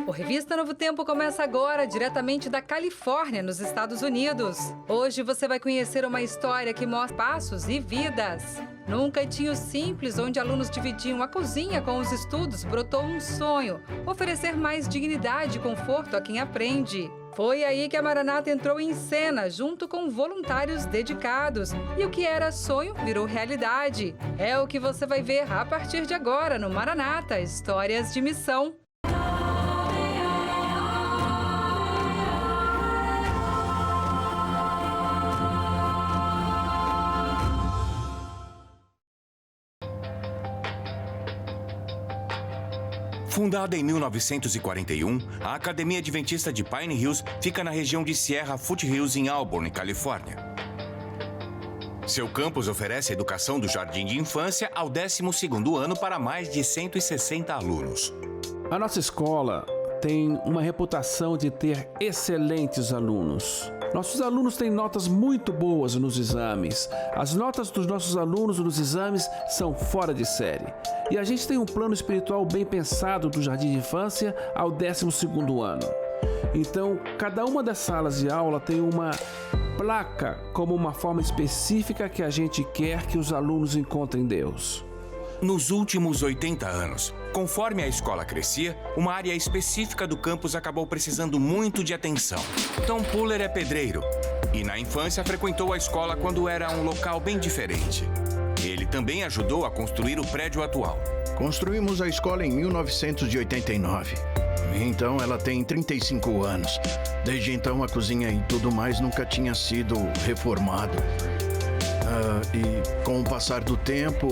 O Revista Novo Tempo começa agora, diretamente da Califórnia, nos Estados Unidos. Hoje você vai conhecer uma história que mostra passos e vidas. Num cantinho simples, onde alunos dividiam a cozinha com os estudos, brotou um sonho: oferecer mais dignidade e conforto a quem aprende. Foi aí que a Maranata entrou em cena, junto com voluntários dedicados. E o que era sonho virou realidade. É o que você vai ver a partir de agora no Maranata, Histórias de Missão. Fundada em 1941, a Academia Adventista de Pine Hills fica na região de Sierra Foothills, em Auburn, Califórnia. Seu campus oferece educação do jardim de infância ao 12º ano para mais de 160 alunos. A nossa escola tem uma reputação de ter excelentes alunos. Nossos alunos têm notas muito boas nos exames. As notas dos nossos alunos nos exames são fora de série. E a gente tem um plano espiritual bem pensado do jardim de infância ao 12º ano. Então, cada uma das salas de aula tem uma placa como uma forma específica que a gente quer que os alunos encontrem Deus. Nos últimos 80 anos, conforme a escola crescia, uma área específica do campus acabou precisando muito de atenção. Tom Puller é pedreiro e na infância frequentou a escola quando era um local bem diferente. Ele também ajudou a construir o prédio atual. Construímos a escola em 1989. Então ela tem 35 anos. Desde então a cozinha e tudo mais nunca tinha sido reformado. E com o passar do tempo,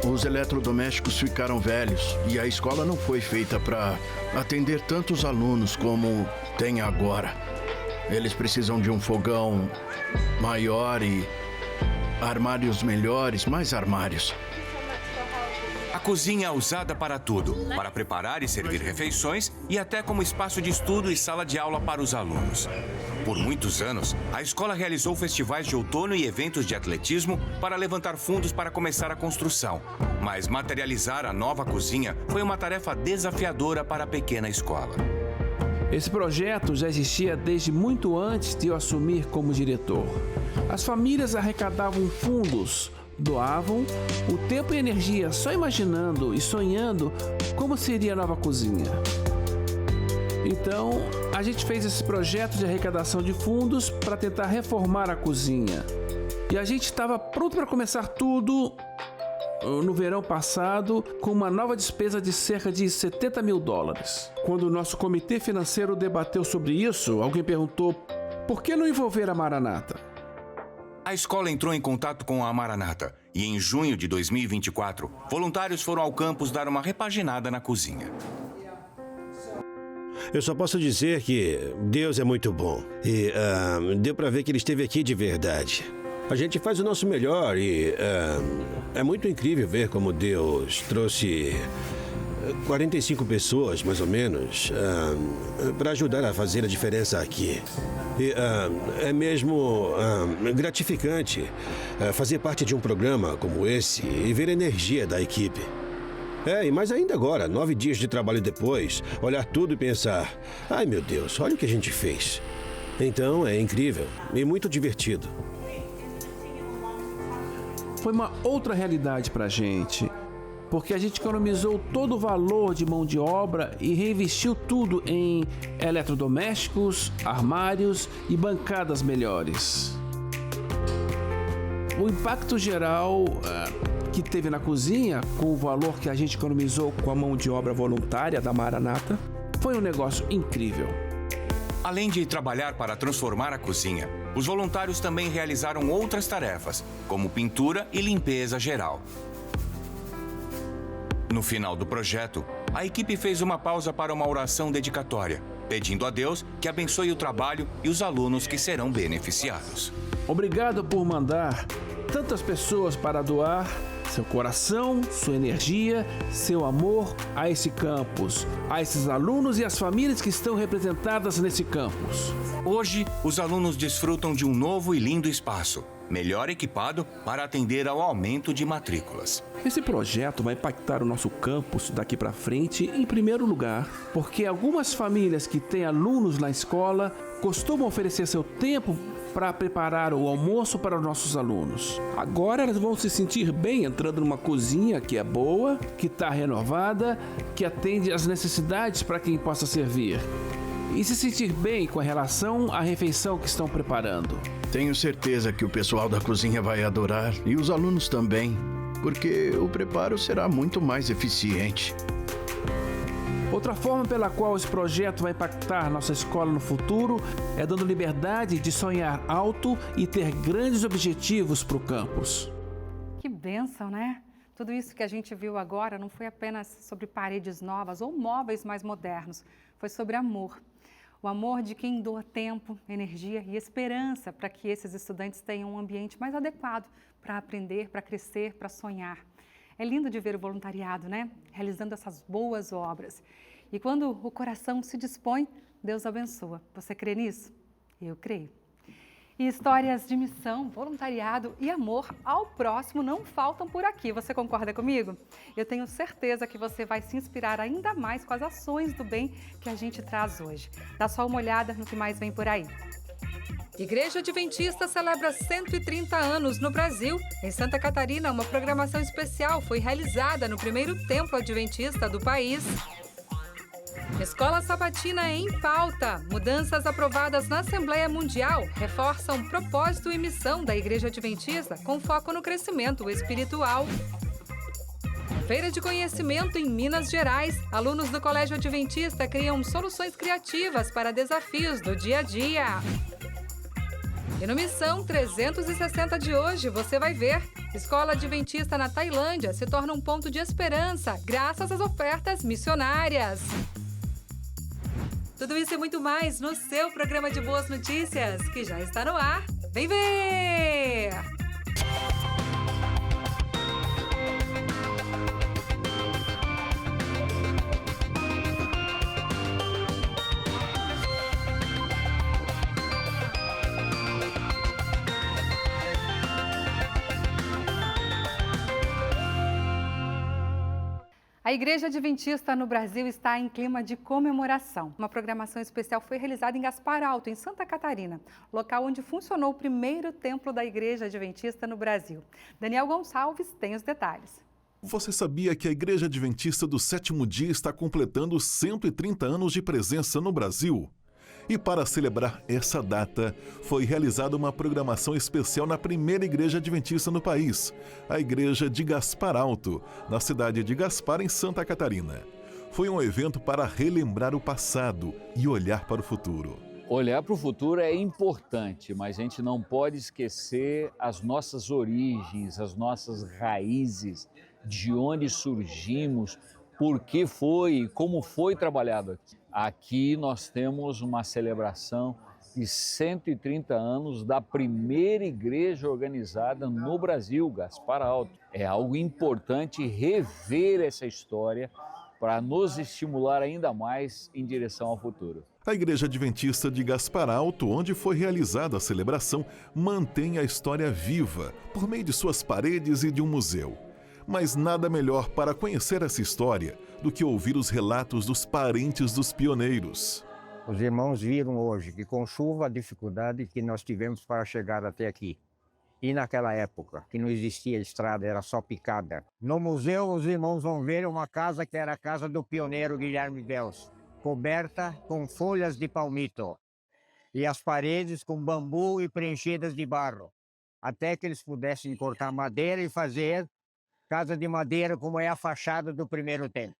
os eletrodomésticos ficaram velhos e a escola não foi feita para atender tantos alunos como tem agora. Eles precisam de um fogão maior e armários melhores, mais armários. A cozinha é usada para tudo, para preparar e servir refeições e até como espaço de estudo e sala de aula para os alunos. Por muitos anos, a escola realizou festivais de outono e eventos de atletismo para levantar fundos para começar a construção. Mas materializar a nova cozinha foi uma tarefa desafiadora para a pequena escola. Esse projeto já existia desde muito antes de eu assumir como diretor. As famílias arrecadavam fundos, doavam o tempo e energia só imaginando e sonhando como seria a nova cozinha. Então, a gente fez esse projeto de arrecadação de fundos para tentar reformar a cozinha. E a gente estava pronto para começar tudo no verão passado, com uma nova despesa de cerca de $70 mil. Quando o nosso comitê financeiro debateu sobre isso, alguém perguntou: por que não envolver a Maranata? A escola entrou em contato com a Maranata e em junho de 2024, voluntários foram ao campus dar uma repaginada na cozinha. Eu só posso dizer que Deus é muito bom e deu para ver que Ele esteve aqui de verdade. A gente faz o nosso melhor e é muito incrível ver como Deus trouxe 45 pessoas, mais ou menos, para ajudar a fazer a diferença aqui. E é mesmo gratificante fazer parte de um programa como esse e ver a energia da equipe. E mais ainda agora, 9 dias de trabalho depois, olhar tudo e pensar: ai meu Deus, olha o que a gente fez. Então é incrível e muito divertido. Foi uma outra realidade pra gente, porque a gente economizou todo o valor de mão de obra e reinvestiu tudo em eletrodomésticos, armários e bancadas melhores. O impacto geral que teve na cozinha, com o valor que a gente economizou com a mão de obra voluntária da Maranata, foi um negócio incrível. Além de trabalhar para transformar a cozinha, os voluntários também realizaram outras tarefas, como pintura e limpeza geral. No final do projeto, a equipe fez uma pausa para uma oração dedicatória, pedindo a Deus que abençoe o trabalho e os alunos que serão beneficiados. Obrigado por mandar tantas pessoas para doar seu coração, sua energia, seu amor a esse campus, a esses alunos e as famílias que estão representadas nesse campus. Hoje, os alunos desfrutam de um novo e lindo espaço, melhor equipado para atender ao aumento de matrículas. Esse projeto vai impactar o nosso campus daqui para frente, em primeiro lugar, porque algumas famílias que têm alunos na escola costumam oferecer seu tempo para preparar o almoço para os nossos alunos. Agora elas vão se sentir bem entrando numa cozinha que é boa, que está renovada, que atende às necessidades para quem possa servir. E se sentir bem com relação à refeição que estão preparando. Tenho certeza que o pessoal da cozinha vai adorar e os alunos também, porque o preparo será muito mais eficiente. Outra forma pela qual esse projeto vai impactar nossa escola no futuro é dando liberdade de sonhar alto e ter grandes objetivos para o campus. Que bênção, né? Tudo isso que a gente viu agora não foi apenas sobre paredes novas ou móveis mais modernos, foi sobre amor. O amor de quem doa tempo, energia e esperança para que esses estudantes tenham um ambiente mais adequado para aprender, para crescer, para sonhar. É lindo de ver o voluntariado, né? Realizando essas boas obras. E quando o coração se dispõe, Deus abençoa. Você crê nisso? Eu creio. E histórias de missão, voluntariado e amor ao próximo não faltam por aqui. Você concorda comigo? Eu tenho certeza que você vai se inspirar ainda mais com as ações do bem que a gente traz hoje. Dá só uma olhada no que mais vem por aí. Igreja Adventista celebra 130 anos no Brasil. Em Santa Catarina, uma programação especial foi realizada no primeiro templo adventista do país. Escola Sabatina em pauta. Mudanças aprovadas na Assembleia Mundial reforçam propósito e missão da Igreja Adventista com foco no crescimento espiritual. Feira de Conhecimento em Minas Gerais. Alunos do Colégio Adventista criam soluções criativas para desafios do dia a dia. E no Missão 360 de hoje, você vai ver. Escola Adventista na Tailândia se torna um ponto de esperança graças às ofertas missionárias. Tudo isso e muito mais no seu programa de boas notícias, que já está no ar. Vem ver! A Igreja Adventista no Brasil está em clima de comemoração. Uma programação especial foi realizada em Gaspar Alto, em Santa Catarina, local onde funcionou o primeiro templo da Igreja Adventista no Brasil. Daniel Gonçalves tem os detalhes. Você sabia que a Igreja Adventista do Sétimo Dia está completando 130 anos de presença no Brasil? E para celebrar essa data, foi realizada uma programação especial na primeira igreja adventista no país, a Igreja de Gaspar Alto, na cidade de Gaspar, em Santa Catarina. Foi um evento para relembrar o passado e olhar para o futuro. Olhar para o futuro é importante, mas a gente não pode esquecer as nossas origens, as nossas raízes, de onde surgimos, por que foi, como foi trabalhado aqui. Aqui nós temos uma celebração de 130 anos da primeira igreja organizada no Brasil, Gaspar Alto. É algo importante rever essa história para nos estimular ainda mais em direção ao futuro. A Igreja Adventista de Gaspar Alto, onde foi realizada a celebração, mantém a história viva por meio de suas paredes e de um museu. Mas nada melhor para conhecer essa história do que ouvir os relatos dos parentes dos pioneiros. Os irmãos viram hoje que com chuva a dificuldade que nós tivemos para chegar até aqui. E naquela época, que não existia estrada, era só picada. No museu, os irmãos vão ver uma casa que era a casa do pioneiro Guilherme Deus, coberta com folhas de palmito. E as paredes com bambu e preenchidas de barro, até que eles pudessem cortar madeira e fazer casa de madeira como é a fachada do primeiro templo.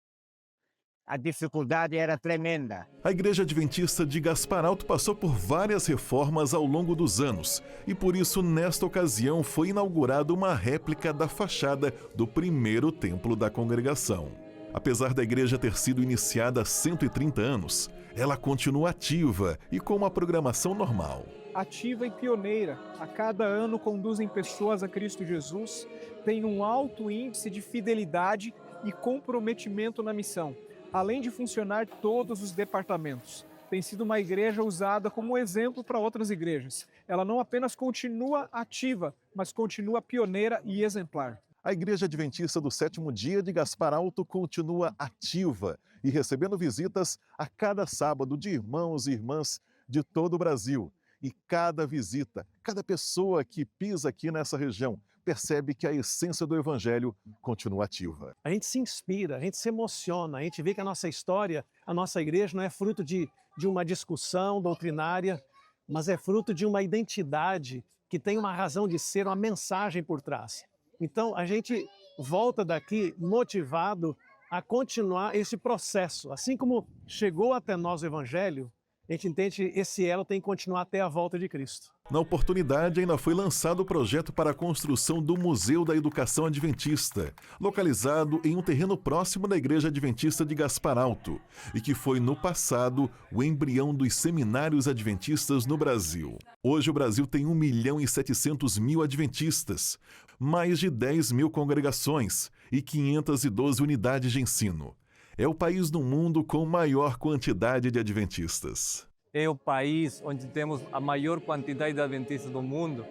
A dificuldade era tremenda. A Igreja Adventista de Gaspar Alto passou por várias reformas ao longo dos anos e por isso, nesta ocasião, foi inaugurada uma réplica da fachada do primeiro templo da congregação. Apesar da igreja ter sido iniciada há 130 anos, ela continua ativa e com uma programação normal. Ativa e pioneira, a cada ano conduzem pessoas a Cristo Jesus, têm um alto índice de fidelidade e comprometimento na missão, além de funcionar todos os departamentos. tem sido uma igreja usada como exemplo para outras igrejas. Ela não apenas continua ativa, mas continua pioneira e exemplar. A Igreja Adventista do Sétimo Dia de Gaspar Alto continua ativa e recebendo visitas a cada sábado de irmãos e irmãs de todo o Brasil. E cada visita, cada pessoa que pisa aqui nessa região, percebe que a essência do Evangelho continua ativa. A gente se inspira, a gente se emociona, a gente vê que a nossa história, a nossa igreja não é fruto de uma discussão doutrinária, mas é fruto de uma identidade que tem uma razão de ser, uma mensagem por trás. Então, a gente volta daqui motivado a continuar esse processo. Assim como chegou até nós o Evangelho, a gente entende que esse elo tem que continuar até a volta de Cristo. Na oportunidade, ainda foi lançado o projeto para a construção do Museu da Educação Adventista, localizado em um terreno próximo da Igreja Adventista de Gaspar Alto, e que foi, no passado, o embrião dos seminários adventistas no Brasil. Hoje, o Brasil tem 1.700.000 adventistas, mais de 10.000 congregações e 512 unidades de ensino. É o país no mundo com maior quantidade de adventistas. É o país onde temos a maior quantidade de adventistas do mundo.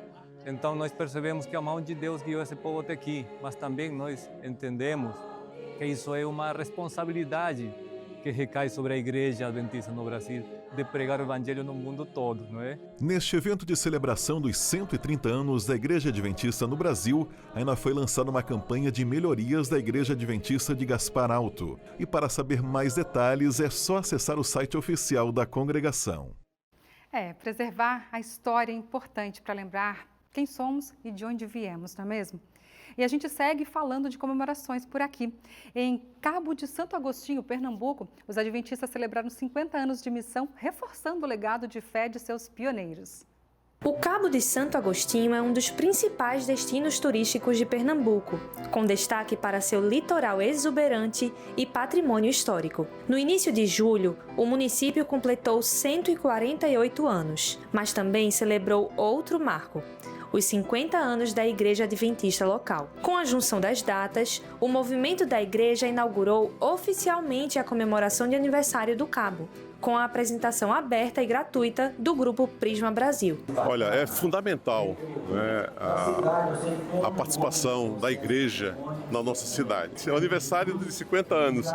Então nós percebemos que a mão de Deus guiou esse povo até aqui. Mas também nós entendemos que isso é uma responsabilidade que recai sobre a Igreja Adventista no Brasil, de pregar o Evangelho no mundo todo, não é? Neste evento de celebração dos 130 anos da Igreja Adventista no Brasil, ainda foi lançada uma campanha de melhorias da Igreja Adventista de Gaspar Alto. E para saber mais detalhes, é só acessar o site oficial da congregação. Preservar a história é importante para lembrar quem somos e de onde viemos, não é mesmo? E a gente segue falando de comemorações por aqui. Em Cabo de Santo Agostinho, Pernambuco, os adventistas celebraram 50 anos de missão, reforçando o legado de fé de seus pioneiros. O Cabo de Santo Agostinho é um dos principais destinos turísticos de Pernambuco, com destaque para seu litoral exuberante e patrimônio histórico. No início de julho, o município completou 148 anos, mas também celebrou outro marco: os 50 anos da Igreja Adventista local. Com a junção das datas, o movimento da igreja inaugurou oficialmente a comemoração de aniversário do Cabo, com a apresentação aberta e gratuita do Grupo Prisma Brasil. Olha, é fundamental, né, a participação da igreja na nossa cidade. É o aniversário de 50 anos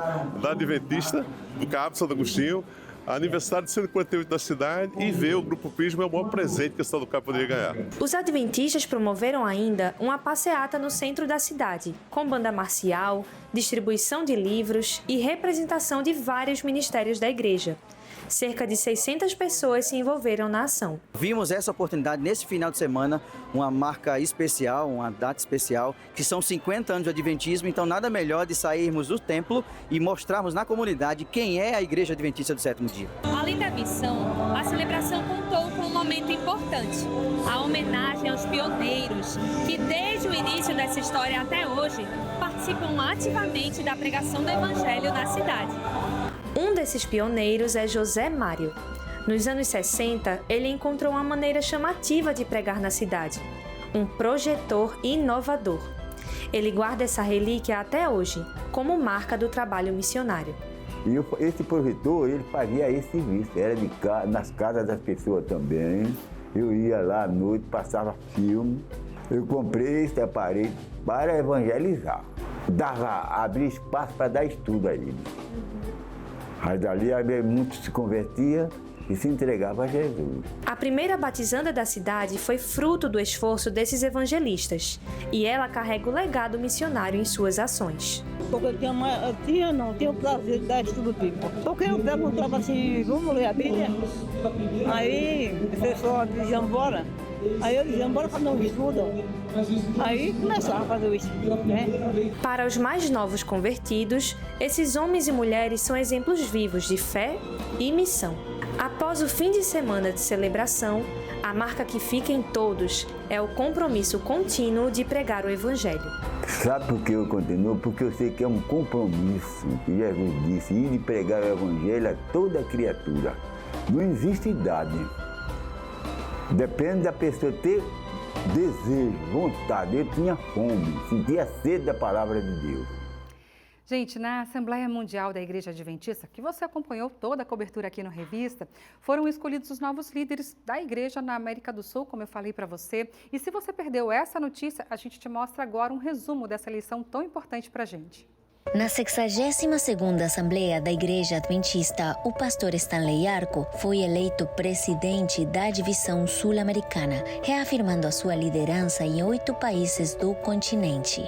da Adventista do Cabo de Santo Agostinho, aniversário de 148 da cidade, e ver o Grupo Prisma é o maior presente que a cidade do Cabo poderia ganhar. Os adventistas promoveram ainda uma passeata no centro da cidade, com banda marcial, distribuição de livros e representação de vários ministérios da igreja. Cerca de 600 pessoas se envolveram na ação. Vimos essa oportunidade nesse final de semana, uma marca especial, uma data especial, que são 50 anos de Adventismo, então nada melhor de sairmos do templo e mostrarmos na comunidade quem é a Igreja Adventista do Sétimo Dia. Além da missão, a celebração contou com um momento importante, a homenagem aos pioneiros, que desde o início dessa história até hoje, participam ativamente da pregação do Evangelho na cidade. Um desses pioneiros é José Mário. Nos anos 60, ele encontrou uma maneira chamativa de pregar na cidade, um projetor inovador. Ele guarda essa relíquia até hoje, como marca do trabalho missionário. E esse projetor, ele fazia esse serviço, era nas casas das pessoas também. Eu ia lá à noite, passava filme. Eu comprei esse aparelho para evangelizar. Abria espaço para dar estudo a ele. Aí dali muitos se convertiam e se entregavam a Jesus. A primeira batizanda da cidade foi fruto do esforço desses evangelistas, e ela carrega o legado missionário em suas ações. Porque eu tinha o prazer de dar estudo bíblico. Porque eu perguntava assim, vamos ler a Bíblia? Aí o pessoal dizia, embora. Aí eu dizia, bora fazer um estudo. Aí começava a fazer o estudo, né? Para os mais novos convertidos, esses homens e mulheres são exemplos vivos de fé e missão. Após o fim de semana de celebração, a marca que fica em todos é o compromisso contínuo de pregar o Evangelho. Sabe por que eu continuo? Porque eu sei que é um compromisso que Jesus disse, ir de pregar o Evangelho a toda criatura. Não existe idade. Depende da pessoa ter desejo, vontade. Eu tinha fome, sentia sede da palavra de Deus. Gente, na Assembleia Mundial da Igreja Adventista, que você acompanhou toda a cobertura aqui no Revista, foram escolhidos os novos líderes da igreja na América do Sul, como eu falei para você. E se você perdeu essa notícia, a gente te mostra agora um resumo dessa eleição tão importante para a gente. Na 62ª Assembleia da Igreja Adventista, o pastor Stanley Arco foi eleito presidente da divisão sul-americana, reafirmando a sua liderança em 8 países do continente.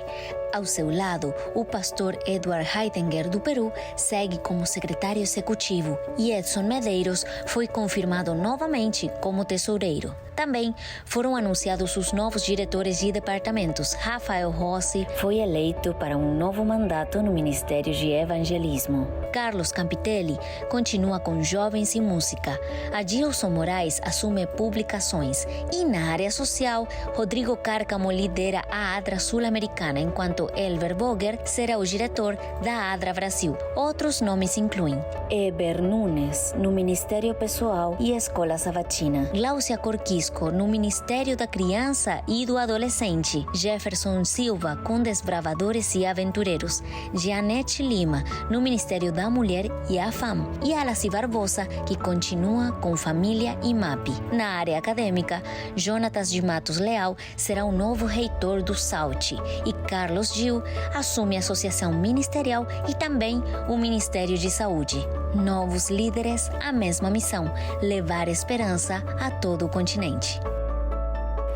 Ao seu lado, o pastor Edward Heitinger, do Peru, segue como secretário executivo e Edson Medeiros foi confirmado novamente como tesoureiro. Também foram anunciados os novos diretores de departamentos. Rafael Rossi foi eleito para um novo mandato no Ministério de Evangelismo. Carlos Campitelli continua com Jovens e Música. Adilson Moraes assume Publicações. E na área social, Rodrigo Cárcamo lidera a ADRA Sul-Americana, enquanto Elber Boger será o diretor da ADRA Brasil. Outros nomes incluem Eber Nunes, no Ministério Pessoal e Escola Sabatina. Gláucia Corquisco, no Ministério da Criança e do Adolescente. Jefferson Silva, com Desbravadores e Aventureiros. Janete Lima, no Ministério da Mulher e a FAM. E Alaci Barbosa, que continua com Família e MAP. Na área acadêmica, Jonatas de Matos Leal será o novo reitor do SAUT. E Carlos Gil assume a Associação Ministerial e também o Ministério de Saúde. Novos líderes, a mesma missão: levar esperança a todo o continente.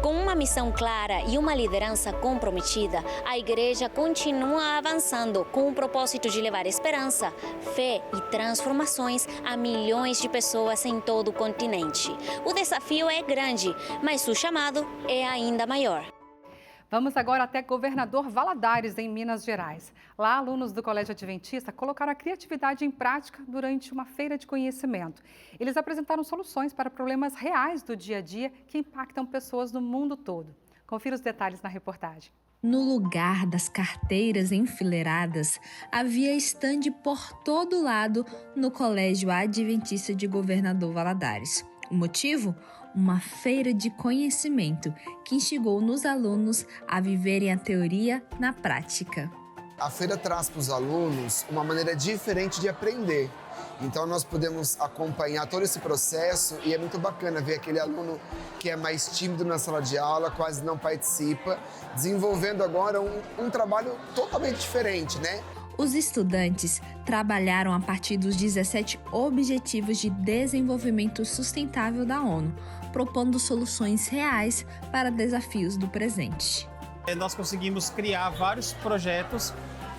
Com uma missão clara e uma liderança comprometida, a igreja continua avançando com o propósito de levar esperança, fé e transformações a milhões de pessoas em todo o continente. O desafio é grande, mas o chamado é ainda maior. Vamos agora até Governador Valadares, em Minas Gerais. Lá, alunos do Colégio Adventista colocaram a criatividade em prática durante uma feira de conhecimento. Eles apresentaram soluções para problemas reais do dia a dia que impactam pessoas no mundo todo. Confira os detalhes na reportagem. No lugar das carteiras enfileiradas, havia estande por todo lado no Colégio Adventista de Governador Valadares. O motivo? Uma feira de conhecimento que instigou nos alunos a viverem a teoria na prática. A feira traz para os alunos uma maneira diferente de aprender. Então nós podemos acompanhar todo esse processo e é muito bacana ver aquele aluno que é mais tímido na sala de aula, quase não participa, desenvolvendo agora um trabalho totalmente diferente, né? Os estudantes trabalharam a partir dos 17 Objetivos de Desenvolvimento Sustentável da ONU, propondo soluções reais para desafios do presente. Nós conseguimos criar vários projetos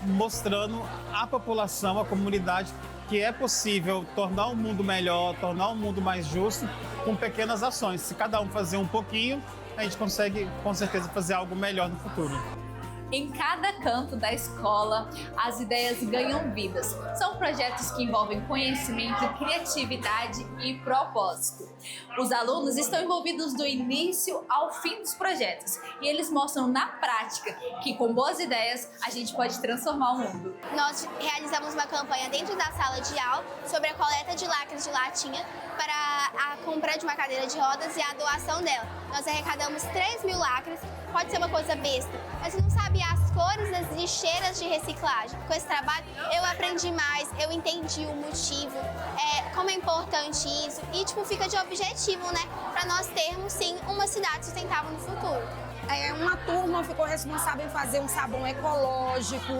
mostrando à população, à comunidade, que é possível tornar o mundo melhor, tornar o mundo mais justo com pequenas ações. Se cada um fazer um pouquinho, a gente consegue, com certeza, fazer algo melhor no futuro. Em cada canto da escola, as ideias ganham vidas. São projetos que envolvem conhecimento, criatividade e propósito. Os alunos estão envolvidos do início ao fim dos projetos e eles mostram na prática que com boas ideias a gente pode transformar o mundo. Nós realizamos uma campanha dentro da sala de aula sobre a coleta de lacres de latinha para a compra de uma cadeira de rodas e a doação dela. Nós arrecadamos 3.000 lacres, pode ser uma coisa besta, mas você não sabe as cores das lixeiras de reciclagem. Com esse trabalho eu aprendi mais, eu entendi o motivo, como é importante isso e fica de objetivo, né? Para nós termos sim uma cidade sustentável no futuro. Uma turma ficou responsável em fazer um sabão ecológico,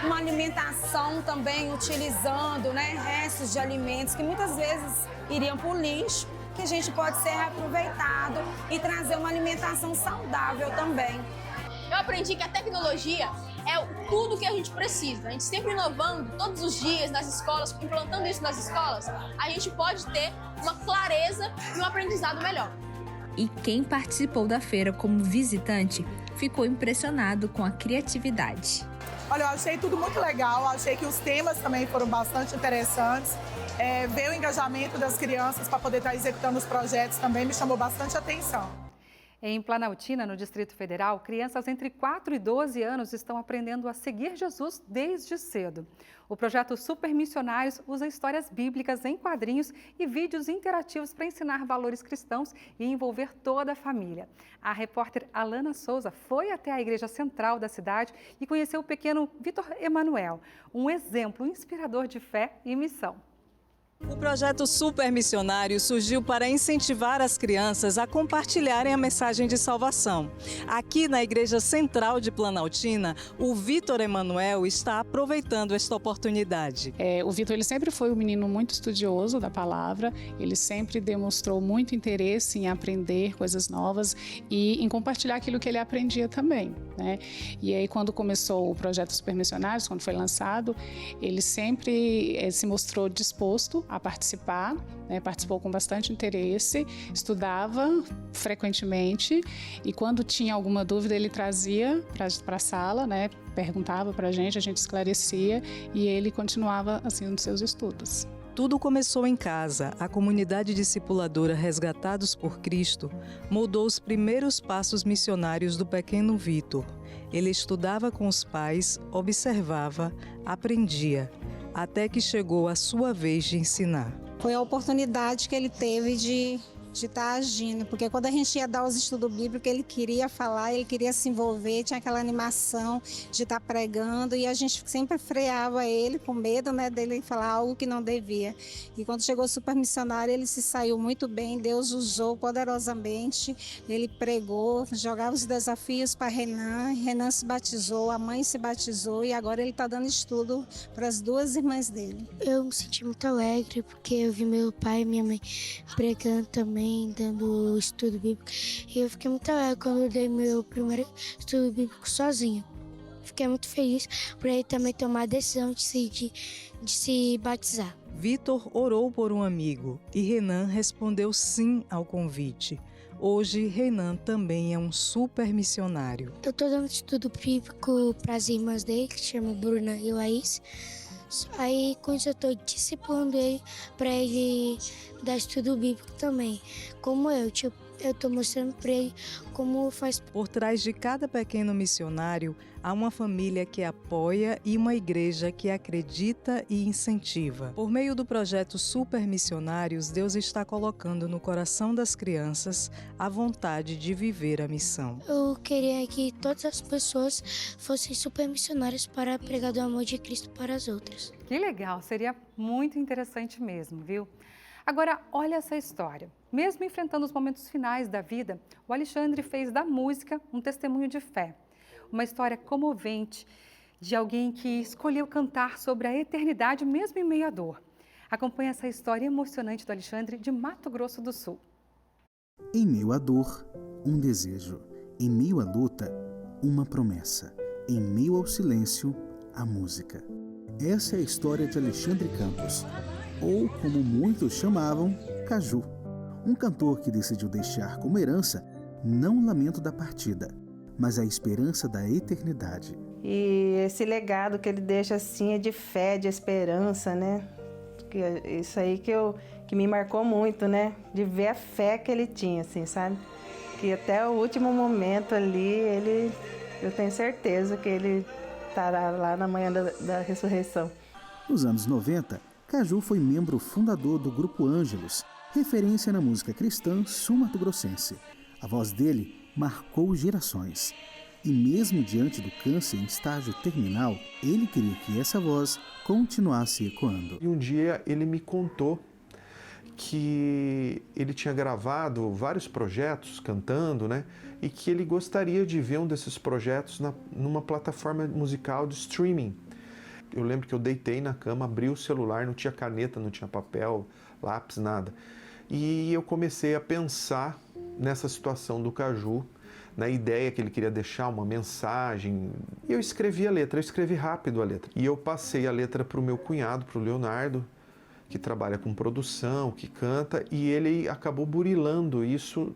uma alimentação também utilizando, né, restos de alimentos que muitas vezes iriam para o lixo, que a gente pode ser reaproveitado e trazer uma alimentação saudável também. Eu aprendi que a tecnologia é tudo que a gente precisa. A gente sempre inovando todos os dias nas escolas, implantando isso nas escolas, a gente pode ter uma clareza e um aprendizado melhor. E quem participou da feira como visitante ficou impressionado com a criatividade. Olha, eu achei tudo muito legal, achei que os temas também foram bastante interessantes. Ver o engajamento das crianças para poder estar executando os projetos também me chamou bastante atenção. Em Planaltina, no Distrito Federal, crianças entre 4 e 12 anos estão aprendendo a seguir Jesus desde cedo. O projeto Super Missionários usa histórias bíblicas em quadrinhos e vídeos interativos para ensinar valores cristãos e envolver toda a família. A repórter Alana Souza foi até a igreja central da cidade e conheceu o pequeno Vitor Emanuel, um exemplo inspirador de fé e missão. O projeto Super Missionário surgiu para incentivar as crianças a compartilharem a mensagem de salvação. Aqui na Igreja Central de Planaltina, o Vitor Emanuel está aproveitando esta oportunidade. O Vitor ele sempre foi um menino muito estudioso da palavra, ele sempre demonstrou muito interesse em aprender coisas novas e em compartilhar aquilo que ele aprendia também, né? E aí quando começou o projeto Super Missionários, quando foi lançado, ele sempre se mostrou disposto a participar, né? Participou com bastante interesse, estudava frequentemente e quando tinha alguma dúvida ele trazia para a sala, né? Perguntava para a gente esclarecia e ele continuava assim nos seus estudos. Tudo começou em casa. A comunidade discipuladora Resgatados por Cristo moldou os primeiros passos missionários do pequeno Vitor. Ele estudava com os pais, observava, aprendia, até que chegou a sua vez de ensinar. Foi a oportunidade que ele teve de estar agindo, porque quando a gente ia dar os estudos bíblicos, ele queria falar, ele queria se envolver, tinha aquela animação de estar pregando e a gente sempre freava ele com medo, né, dele falar algo que não devia. E quando chegou o Super Missionário, ele se saiu muito bem, Deus usou poderosamente, ele pregou, jogava os desafios para Renan se batizou, a mãe se batizou e agora ele está dando estudo para as duas irmãs dele. Eu me senti muito alegre porque eu vi meu pai e minha mãe pregando também, dando estudo bíblico. E eu fiquei muito alegre quando eu dei meu primeiro estudo bíblico sozinho. Fiquei muito feliz por ele também tomar a decisão de se batizar. Vitor orou por um amigo e Renan respondeu sim ao convite. Hoje, Renan também é um super missionário. Eu estou dando estudo bíblico para as irmãs dele, que se chamam Bruna e Laís. Aí, com isso, eu estou discipulando ele para ele dar estudo bíblico também. Como eu estou mostrando para ele como faz. Por trás de cada pequeno missionário, há uma família que apoia e uma igreja que acredita e incentiva. Por meio do projeto Super Missionários, Deus está colocando no coração das crianças a vontade de viver a missão. Eu queria que todas as pessoas fossem super missionárias para pregar do amor de Cristo para as outras. Que legal, seria muito interessante mesmo, viu? Agora, olha essa história. Mesmo enfrentando os momentos finais da vida, o Alexandre fez da música um testemunho de fé. Uma história comovente de alguém que escolheu cantar sobre a eternidade mesmo em meio à dor. Acompanhe essa história emocionante do Alexandre de Mato Grosso do Sul. Em meio à dor, um desejo. Em meio à luta, uma promessa. Em meio ao silêncio, a música. Essa é a história de Alexandre Campos, ou como muitos chamavam, Caju. Um cantor que decidiu deixar como herança não o lamento da partida, mas a esperança da eternidade. E esse legado que ele deixa assim é de fé, de esperança, né? Isso aí que me marcou muito, né? De ver a fé que ele tinha, assim, sabe? Que até o último momento ali, eu tenho certeza que ele estará lá na manhã da ressurreição. Nos anos 90, Caju foi membro fundador do Grupo Ângelos, referência na música cristã sul-mato-grossense. A voz dele marcou gerações. E mesmo diante do câncer em estágio terminal, ele queria que essa voz continuasse ecoando. E um dia ele me contou que ele tinha gravado vários projetos cantando, né? E que ele gostaria de ver um desses projetos numa plataforma musical de streaming. Eu lembro que eu deitei na cama, abri o celular, não tinha caneta, não tinha papel, lápis, nada. E eu comecei a pensar nessa situação do Caju, na ideia que ele queria deixar, uma mensagem. E eu escrevi a letra, eu escrevi rápido a letra. E eu passei a letra para o meu cunhado, para o Leonardo, que trabalha com produção, que canta, e ele acabou burilando isso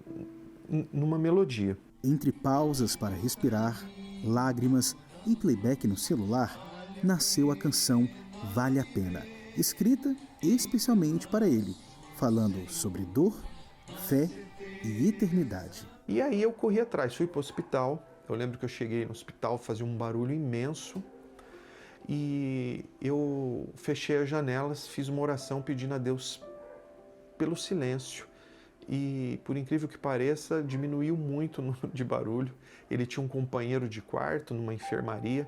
numa melodia. Entre pausas para respirar, lágrimas e playback no celular, nasceu a canção Vale a Pena, escrita especialmente para ele, falando sobre dor, fé e eternidade. E aí eu corri atrás, fui para o hospital. Eu lembro que eu cheguei no hospital, fazia um barulho imenso. E eu fechei as janelas, fiz uma oração pedindo a Deus pelo silêncio. E, por incrível que pareça, diminuiu muito o número de barulho. Ele tinha um companheiro de quarto numa enfermaria.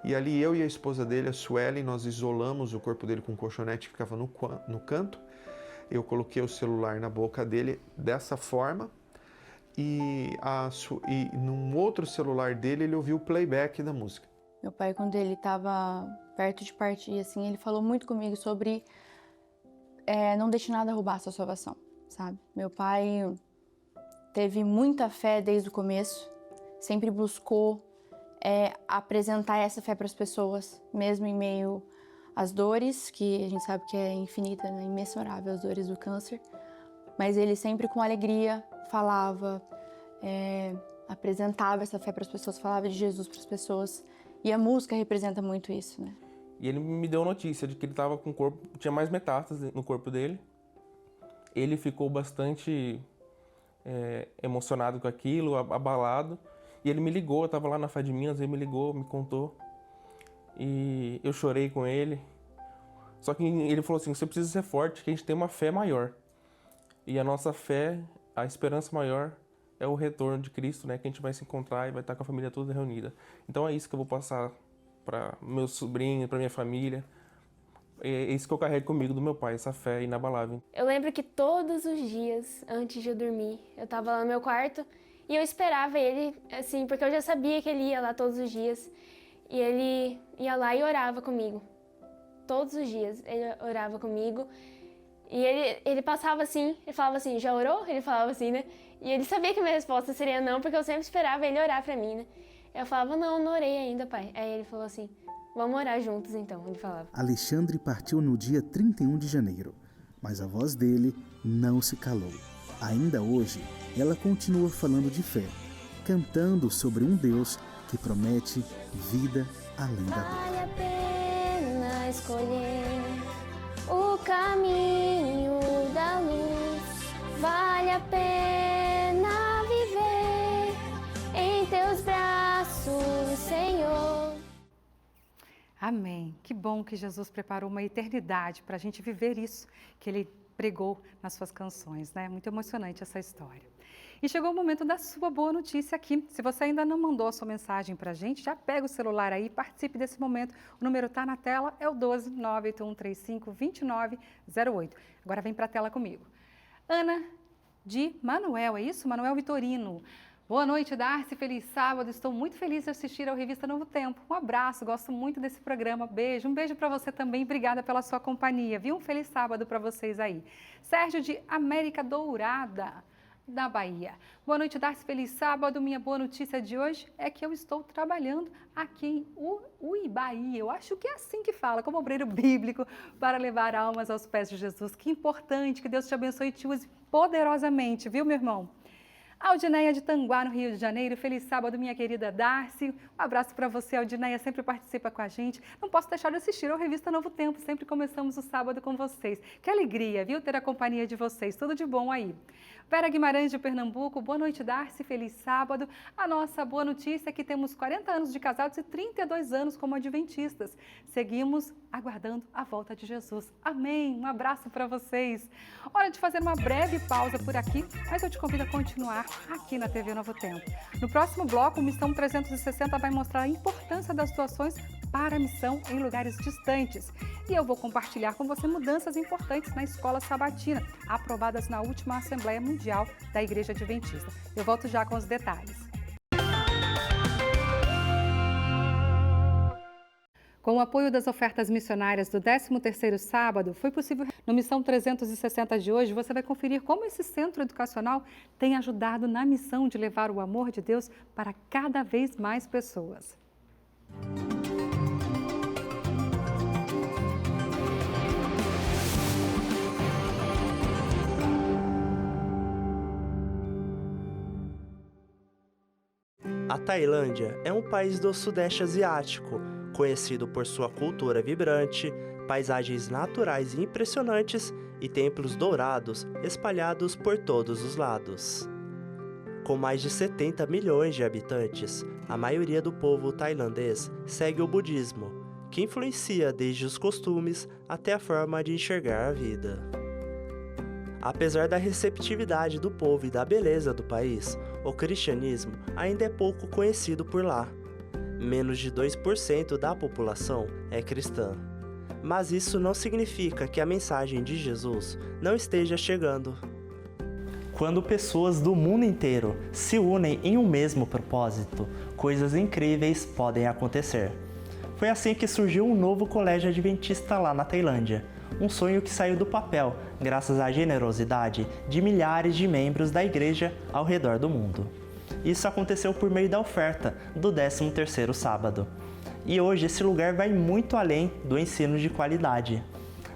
E ali eu e a esposa dele, a Suelen, nós isolamos o corpo dele com um colchonete que ficava no canto. Eu coloquei o celular na boca dele dessa forma. E num outro celular dele, ele ouviu o playback da música. Meu pai, quando ele estava perto de partir, assim, ele falou muito comigo sobre não deixe nada roubar a sua salvação, sabe? Meu pai teve muita fé desde o começo, sempre buscou apresentar essa fé para as pessoas, mesmo em meio às dores, que a gente sabe que é infinita, né? Imensurável as dores do câncer, mas ele sempre com alegria falava, apresentava essa fé para as pessoas, falava de Jesus para as pessoas. E a música representa muito isso, né? E ele me deu notícia de que ele estava com o corpo, tinha mais metástases no corpo dele. Ele ficou bastante emocionado com aquilo, abalado. E ele me ligou, eu estava lá na Fé de Minas, ele me ligou, me contou. E eu chorei com ele. Só que ele falou assim, você precisa ser forte, que a gente tem uma fé maior. E a nossa fé, a esperança maior é o retorno de Cristo, né? Que a gente vai se encontrar e vai estar com a família toda reunida. Então é isso que eu vou passar para meu sobrinho, para minha família. É isso que eu carrego comigo do meu pai, essa fé inabalável. Eu lembro que todos os dias, antes de eu dormir, eu estava lá no meu quarto e eu esperava ele, assim, porque eu já sabia que ele ia lá todos os dias. E ele ia lá e orava comigo. Todos os dias ele orava comigo. E ele passava assim, ele falava assim, já orou? Ele falava assim, né? E ele sabia que a minha resposta seria não, porque eu sempre esperava ele orar pra mim, né? Eu falava, não orei ainda, pai. Aí ele falou assim, vamos orar juntos então, ele falava. Alexandre partiu no dia 31 de janeiro, mas a voz dele não se calou. Ainda hoje, ela continua falando de fé, cantando sobre um Deus que promete vida além da dor. Vale a pena escolher o caminho da luz, vale a pena viver em teus braços, Senhor. Amém. Que bom que Jesus preparou uma eternidade para a gente viver isso que Ele pregou nas suas canções, né? Muito emocionante essa história. E chegou o momento da sua boa notícia aqui. Se você ainda não mandou a sua mensagem para a gente, já pega o celular aí e participe desse momento. O número está na tela, é o 12 98135 2908. Agora vem para a tela comigo. Ana de Manuel, é isso? Manuel Vitorino. Boa noite, Darcy. Feliz sábado. Estou muito feliz de assistir ao Revista Novo Tempo. Um abraço, gosto muito desse programa. Beijo. Um beijo para você também. Obrigada pela sua companhia, viu? Um feliz sábado para vocês aí. Sérgio de América Dourada, da Bahia. Boa noite, Darcy. Feliz sábado. Minha boa notícia de hoje é que eu estou trabalhando aqui em Uibaí. Eu acho que é assim que fala, como obreiro bíblico, para levar almas aos pés de Jesus. Que importante, que Deus te abençoe e te use poderosamente, viu, meu irmão? Aldineia de Tanguá, no Rio de Janeiro. Feliz sábado, minha querida Darcy. Um abraço para você, Aldineia, sempre participa com a gente. Não posso deixar de assistir ao Revista Novo Tempo, sempre começamos o sábado com vocês. Que alegria, viu, ter a companhia de vocês. Tudo de bom aí. Vera Guimarães de Pernambuco, boa noite, Darcy, feliz sábado. A nossa boa notícia é que temos 40 anos de casados e 32 anos como adventistas. Seguimos aguardando a volta de Jesus. Amém, um abraço para vocês. Hora de fazer uma breve pausa por aqui, mas eu te convido a continuar aqui na TV Novo Tempo. No próximo bloco, o Missão 360 vai mostrar a importância das doações para a missão em lugares distantes. E eu vou compartilhar com você mudanças importantes na Escola Sabatina, aprovadas na última Assembleia Mundial da Igreja Adventista. Eu volto já com os detalhes. Com o apoio das ofertas missionárias do 13º sábado, foi possível... No Missão 360 de hoje, você vai conferir como esse centro educacional tem ajudado na missão de levar o amor de Deus para cada vez mais pessoas. A Tailândia é um país do Sudeste Asiático, conhecido por sua cultura vibrante, paisagens naturais impressionantes e templos dourados espalhados por todos os lados. Com mais de 70 milhões de habitantes, a maioria do povo tailandês segue o budismo, que influencia desde os costumes até a forma de enxergar a vida. Apesar da receptividade do povo e da beleza do país, o cristianismo ainda é pouco conhecido por lá. Menos de 2% da população é cristã. Mas isso não significa que a mensagem de Jesus não esteja chegando. Quando pessoas do mundo inteiro se unem em um mesmo propósito, coisas incríveis podem acontecer. Foi assim que surgiu um novo colégio adventista lá na Tailândia. Um sonho que saiu do papel graças à generosidade de milhares de membros da igreja ao redor do mundo. Isso aconteceu por meio da oferta do 13º sábado. E hoje esse lugar vai muito além do ensino de qualidade.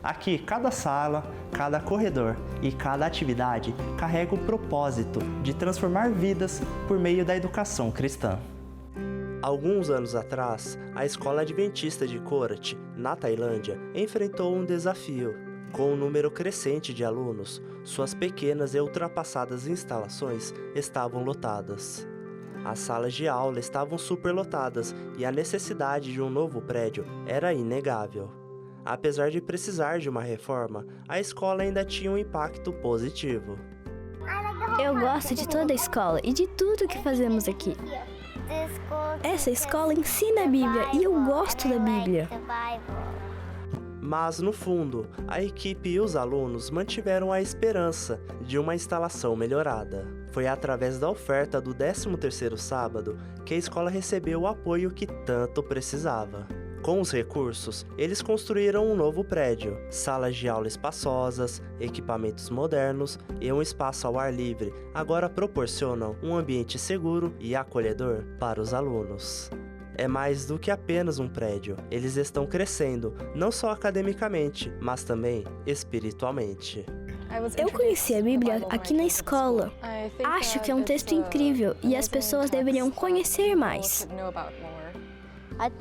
Aqui, cada sala, cada corredor e cada atividade carrega o propósito de transformar vidas por meio da educação cristã. Alguns anos atrás, a Escola Adventista de Korat, na Tailândia, enfrentou um desafio. Com um número crescente de alunos, suas pequenas e ultrapassadas instalações estavam lotadas. As salas de aula estavam superlotadas e a necessidade de um novo prédio era inegável. Apesar de precisar de uma reforma, a escola ainda tinha um impacto positivo. Eu gosto de toda a escola e de tudo que fazemos aqui. Essa escola ensina a Bíblia e eu gosto da Bíblia. Mas, no fundo, a equipe e os alunos mantiveram a esperança de uma instalação melhorada. Foi através da oferta do 13º sábado que a escola recebeu o apoio que tanto precisava. Com os recursos, eles construíram um novo prédio, salas de aula espaçosas, equipamentos modernos e um espaço ao ar livre agora proporcionam um ambiente seguro e acolhedor para os alunos. É mais do que apenas um prédio, eles estão crescendo, não só academicamente, mas também espiritualmente. Eu conheci a Bíblia aqui na escola. Acho que é um texto incrível e as pessoas deveriam conhecer mais.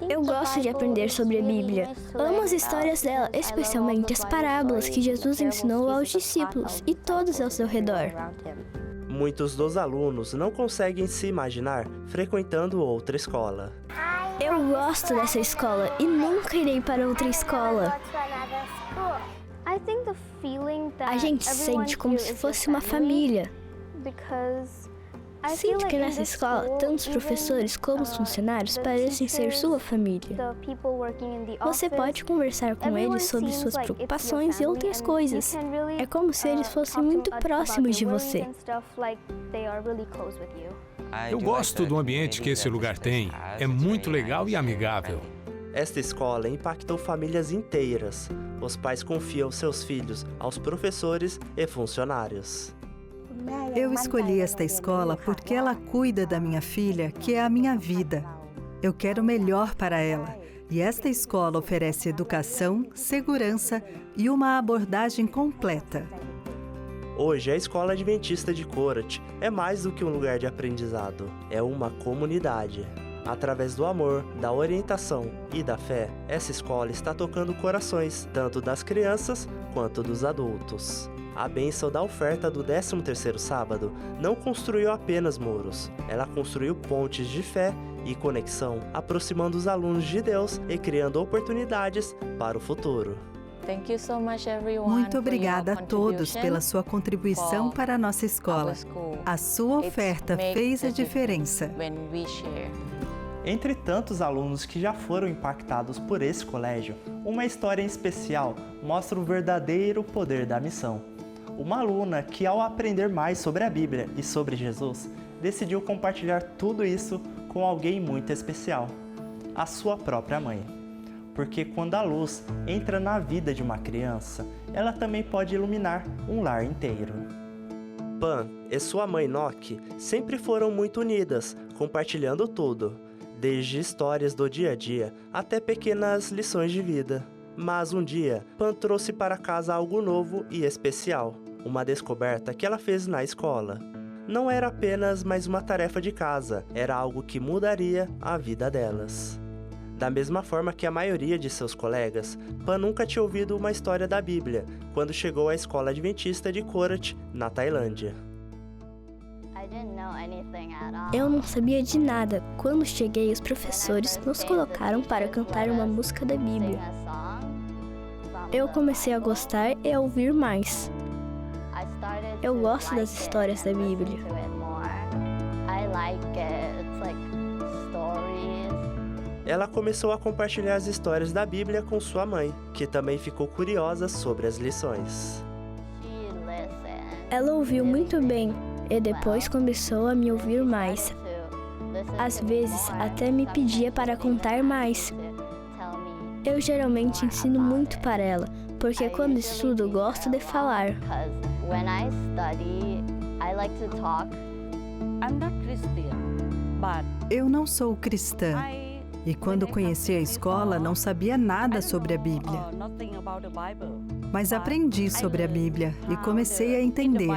Eu gosto de aprender sobre a Bíblia. Amo as histórias dela, especialmente as parábolas que Jesus ensinou aos discípulos e todos ao seu redor. Muitos dos alunos não conseguem se imaginar frequentando outra escola. Eu gosto dessa escola e nunca irei para outra escola. A gente se sente como se fosse uma família. Sinto que nessa escola, tanto os professores como os funcionários parecem ser sua família. Você pode conversar com eles sobre suas preocupações e outras coisas. É como se eles fossem muito próximos de você. Eu gosto do ambiente que esse lugar tem. É muito legal e amigável. Esta escola impactou famílias inteiras. Os pais confiam seus filhos aos professores e funcionários. Eu escolhi esta escola porque ela cuida da minha filha, que é a minha vida. Eu quero o melhor para ela. E esta escola oferece educação, segurança e uma abordagem completa. Hoje, a Escola Adventista de Korat é mais do que um lugar de aprendizado. É uma comunidade. Através do amor, da orientação e da fé, essa escola está tocando corações, tanto das crianças quanto dos adultos. A bênção da oferta do 13º sábado não construiu apenas muros, ela construiu pontes de fé e conexão, aproximando os alunos de Deus e criando oportunidades para o futuro. Muito obrigada a todos pela sua contribuição para a nossa escola. A sua oferta fez a diferença. Entre tantos alunos que já foram impactados por esse colégio, uma história em especial mostra o verdadeiro poder da missão. Uma aluna que, ao aprender mais sobre a Bíblia e sobre Jesus, decidiu compartilhar tudo isso com alguém muito especial, a sua própria mãe. Porque quando a luz entra na vida de uma criança, ela também pode iluminar um lar inteiro. Pan e sua mãe Nok sempre foram muito unidas, compartilhando tudo, desde histórias do dia a dia até pequenas lições de vida. Mas um dia, Pan trouxe para casa algo novo e especial, uma descoberta que ela fez na escola. Não era apenas mais uma tarefa de casa, era algo que mudaria a vida delas. Da mesma forma que a maioria de seus colegas, Pan nunca tinha ouvido uma história da Bíblia quando chegou à Escola Adventista de Korat, na Tailândia. Eu não sabia de nada. Quando cheguei, os professores nos colocaram para cantar uma música da Bíblia. Eu comecei a gostar e a ouvir mais. Eu gosto das histórias da Bíblia. Ela começou a compartilhar as histórias da Bíblia com sua mãe, que também ficou curiosa sobre as lições. Ela ouviu muito bem e depois começou a me ouvir mais. Às vezes, até me pedia para contar mais. Eu geralmente ensino muito para ela, porque quando estudo, gosto de falar. Eu não sou cristã. E quando conheci a escola, não sabia nada sobre a Bíblia. Mas aprendi sobre a Bíblia e comecei a entender.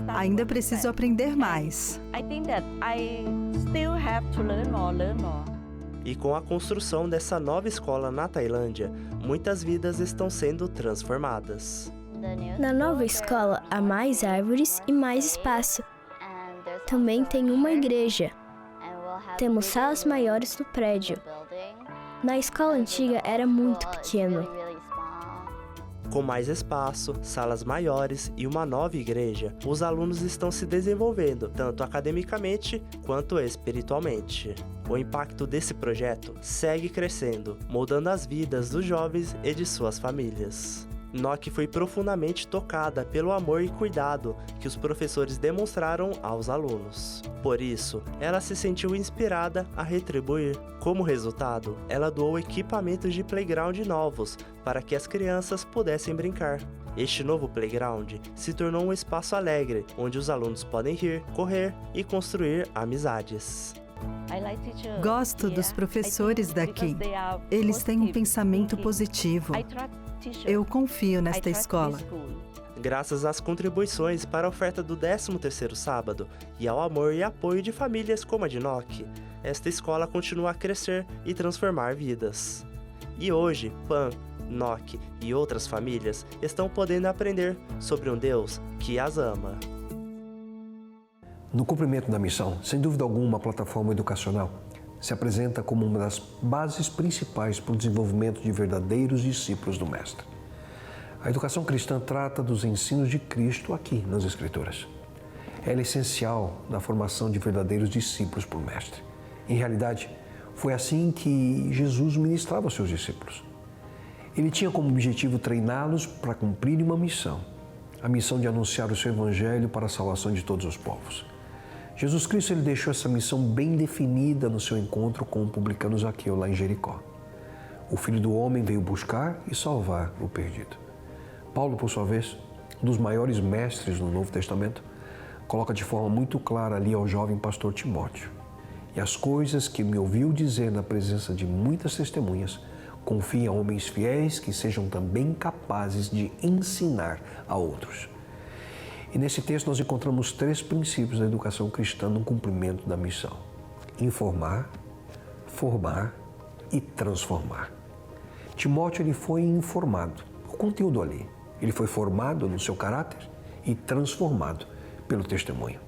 Ainda preciso aprender mais. E com a construção dessa nova escola na Tailândia, muitas vidas estão sendo transformadas. Na nova escola, há mais árvores e mais espaço. Também tem uma igreja. Temos salas maiores no prédio. Na escola antiga era muito pequeno. Com mais espaço, salas maiores e uma nova igreja, os alunos estão se desenvolvendo, tanto academicamente quanto espiritualmente. O impacto desse projeto segue crescendo, moldando as vidas dos jovens e de suas famílias. Nock foi profundamente tocada pelo amor e cuidado que os professores demonstraram aos alunos. Por isso, ela se sentiu inspirada a retribuir. Como resultado, ela doou equipamentos de playground novos para que as crianças pudessem brincar. Este novo playground se tornou um espaço alegre, onde os alunos podem rir, correr e construir amizades. Gosto dos professores daqui. Eles têm um pensamento positivo. Eu confio nesta escola. Graças às contribuições para a oferta do 13º sábado e ao amor e apoio de famílias como a de Nock, esta escola continua a crescer e transformar vidas. E hoje, Pan, Nock e outras famílias estão podendo aprender sobre um Deus que as ama. No cumprimento da missão, sem dúvida alguma, a plataforma educacional se apresenta como uma das bases principais para o desenvolvimento de verdadeiros discípulos do Mestre. A educação cristã trata dos ensinos de Cristo aqui nas Escrituras. Ela é essencial na formação de verdadeiros discípulos por Mestre. Em realidade, foi assim que Jesus ministrava aos seus discípulos. Ele tinha como objetivo treiná-los para cumprirem uma missão, a missão de anunciar o seu evangelho para a salvação de todos os povos. Jesus Cristo ele deixou essa missão bem definida no seu encontro com o publicano Zaqueu lá em Jericó. O Filho do Homem veio buscar e salvar o perdido. Paulo, por sua vez, um dos maiores mestres no Novo Testamento, coloca de forma muito clara ali ao jovem pastor Timóteo: e as coisas que me ouviu dizer na presença de muitas testemunhas, confie a homens fiéis que sejam também capazes de ensinar a outros. E nesse texto nós encontramos 3 princípios da educação cristã no cumprimento da missão: informar, formar e transformar. Timóteo ele foi informado, o conteúdo ali. Ele foi formado no seu caráter e transformado pelo testemunho.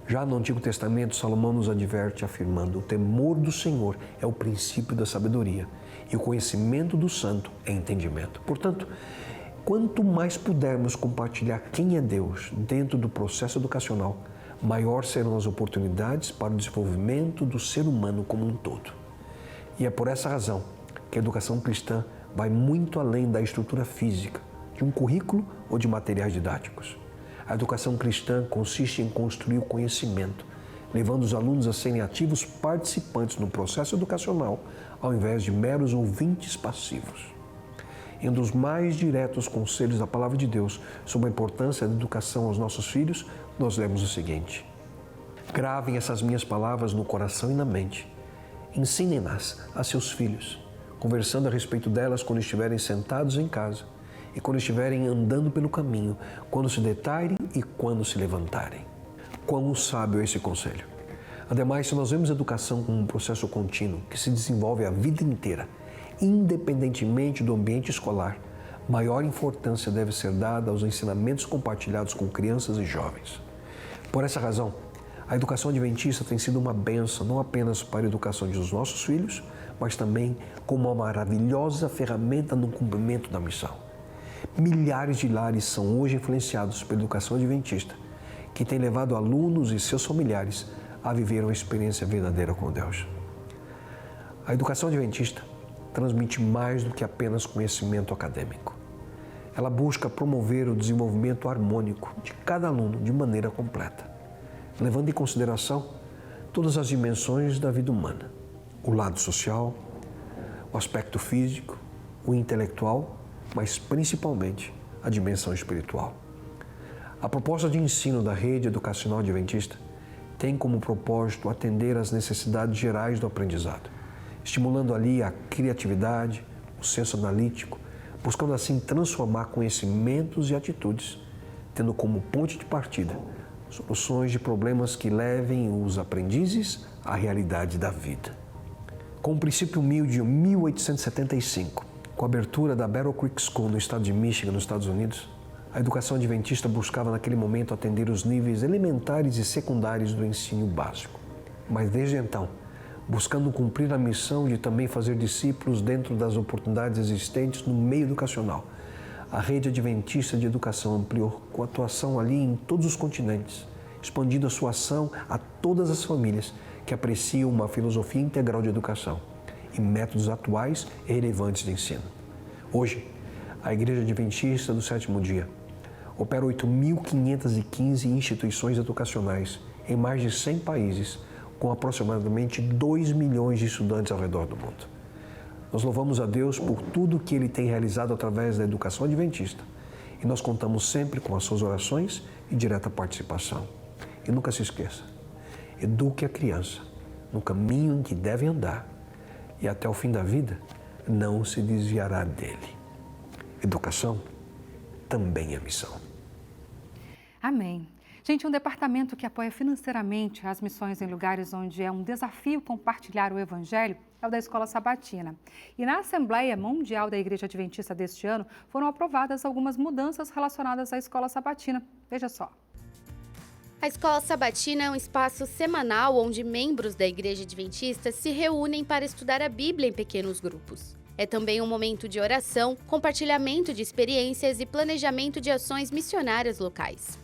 Já no Antigo Testamento, Salomão nos adverte afirmando: o temor do Senhor é o princípio da sabedoria e o conhecimento do santo é entendimento. Portanto, quanto mais pudermos compartilhar quem é Deus dentro do processo educacional, maior serão as oportunidades para o desenvolvimento do ser humano como um todo. E é por essa razão que a educação cristã vai muito além da estrutura física, de um currículo ou de materiais didáticos. A educação cristã consiste em construir o conhecimento, levando os alunos a serem ativos participantes no processo educacional, ao invés de meros ouvintes passivos. Em um dos mais diretos conselhos da Palavra de Deus sobre a importância da educação aos nossos filhos, nós lemos o seguinte: gravem essas minhas palavras no coração e na mente. Ensinem-nas a seus filhos, conversando a respeito delas quando estiverem sentados em casa e quando estiverem andando pelo caminho, quando se deitarem e quando se levantarem. Quão sábio é esse conselho! Ademais, se nós vemos a educação como um processo contínuo que se desenvolve a vida inteira, independentemente do ambiente escolar, maior importância deve ser dada aos ensinamentos compartilhados com crianças e jovens. Por essa razão, a educação adventista tem sido uma bênção não apenas para a educação dos nossos filhos, mas também como uma maravilhosa ferramenta no cumprimento da missão. Milhares de lares são hoje influenciados pela educação adventista, que tem levado alunos e seus familiares a viver uma experiência verdadeira com Deus. A educação adventista transmite mais do que apenas conhecimento acadêmico. Ela busca promover o desenvolvimento harmônico de cada aluno de maneira completa, levando em consideração todas as dimensões da vida humana: o lado social, o aspecto físico, o intelectual, mas principalmente a dimensão espiritual. A proposta de ensino da rede educacional adventista tem como propósito atender às necessidades gerais do aprendizado, estimulando ali a criatividade, o senso analítico, buscando assim transformar conhecimentos e atitudes, tendo como ponte de partida soluções de problemas que levem os aprendizes à realidade da vida. Com um princípio humilde em 1875, com a abertura da Battle Creek School no estado de Michigan, nos Estados Unidos, a educação adventista buscava naquele momento atender os níveis elementares e secundários do ensino básico. Mas desde então, buscando cumprir a missão de também fazer discípulos dentro das oportunidades existentes no meio educacional, a rede adventista de educação ampliou com atuação ali em todos os continentes, expandindo a sua ação a todas as famílias que apreciam uma filosofia integral de educação e métodos atuais e relevantes de ensino. Hoje, a Igreja Adventista do Sétimo Dia opera 8.515 instituições educacionais em mais de 100 países, com aproximadamente 2 milhões de estudantes ao redor do mundo. Nós louvamos a Deus por tudo que Ele tem realizado através da educação adventista e nós contamos sempre com as suas orações e direta participação. E nunca se esqueça, eduque a criança no caminho em que deve andar e até o fim da vida não se desviará dele. Educação também é missão. Amém. Gente, um departamento que apoia financeiramente as missões em lugares onde é um desafio compartilhar o Evangelho é o da Escola Sabatina. E na Assembleia Mundial da Igreja Adventista deste ano foram aprovadas algumas mudanças relacionadas à Escola Sabatina. Veja só. A Escola Sabatina é um espaço semanal onde membros da Igreja Adventista se reúnem para estudar a Bíblia em pequenos grupos. É também um momento de oração, compartilhamento de experiências e planejamento de ações missionárias locais.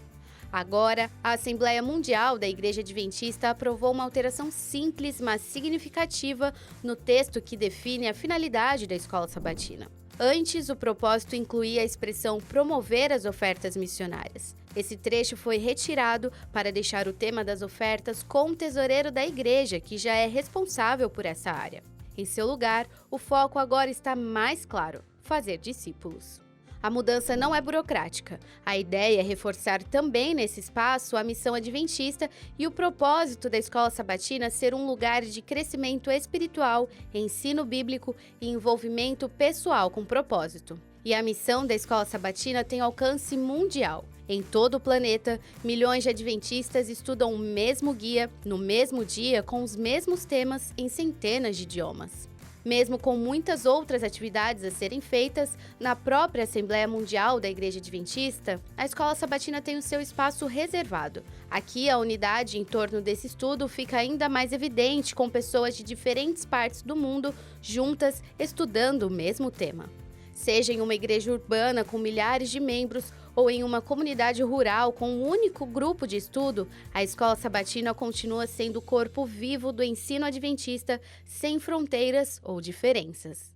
Agora, a Assembleia Mundial da Igreja Adventista aprovou uma alteração simples, mas significativa no texto que define a finalidade da Escola Sabatina. Antes, o propósito incluía a expressão promover as ofertas missionárias. Esse trecho foi retirado para deixar o tema das ofertas com o tesoureiro da igreja, que já é responsável por essa área. Em seu lugar, o foco agora está mais claro: fazer discípulos. A mudança não é burocrática. A ideia é reforçar também nesse espaço a missão adventista e o propósito da Escola Sabatina ser um lugar de crescimento espiritual, ensino bíblico e envolvimento pessoal com propósito. E a missão da Escola Sabatina tem alcance mundial. Em todo o planeta, milhões de adventistas estudam o mesmo guia, no mesmo dia, com os mesmos temas em centenas de idiomas. Mesmo com muitas outras atividades a serem feitas, na própria Assembleia Mundial da Igreja Adventista, a Escola Sabatina tem o seu espaço reservado. Aqui, a unidade em torno desse estudo fica ainda mais evidente, com pessoas de diferentes partes do mundo juntas estudando o mesmo tema. Seja em uma igreja urbana com milhares de membros ou em uma comunidade rural com um único grupo de estudo, a Escola Sabatina continua sendo o corpo vivo do ensino adventista, sem fronteiras ou diferenças.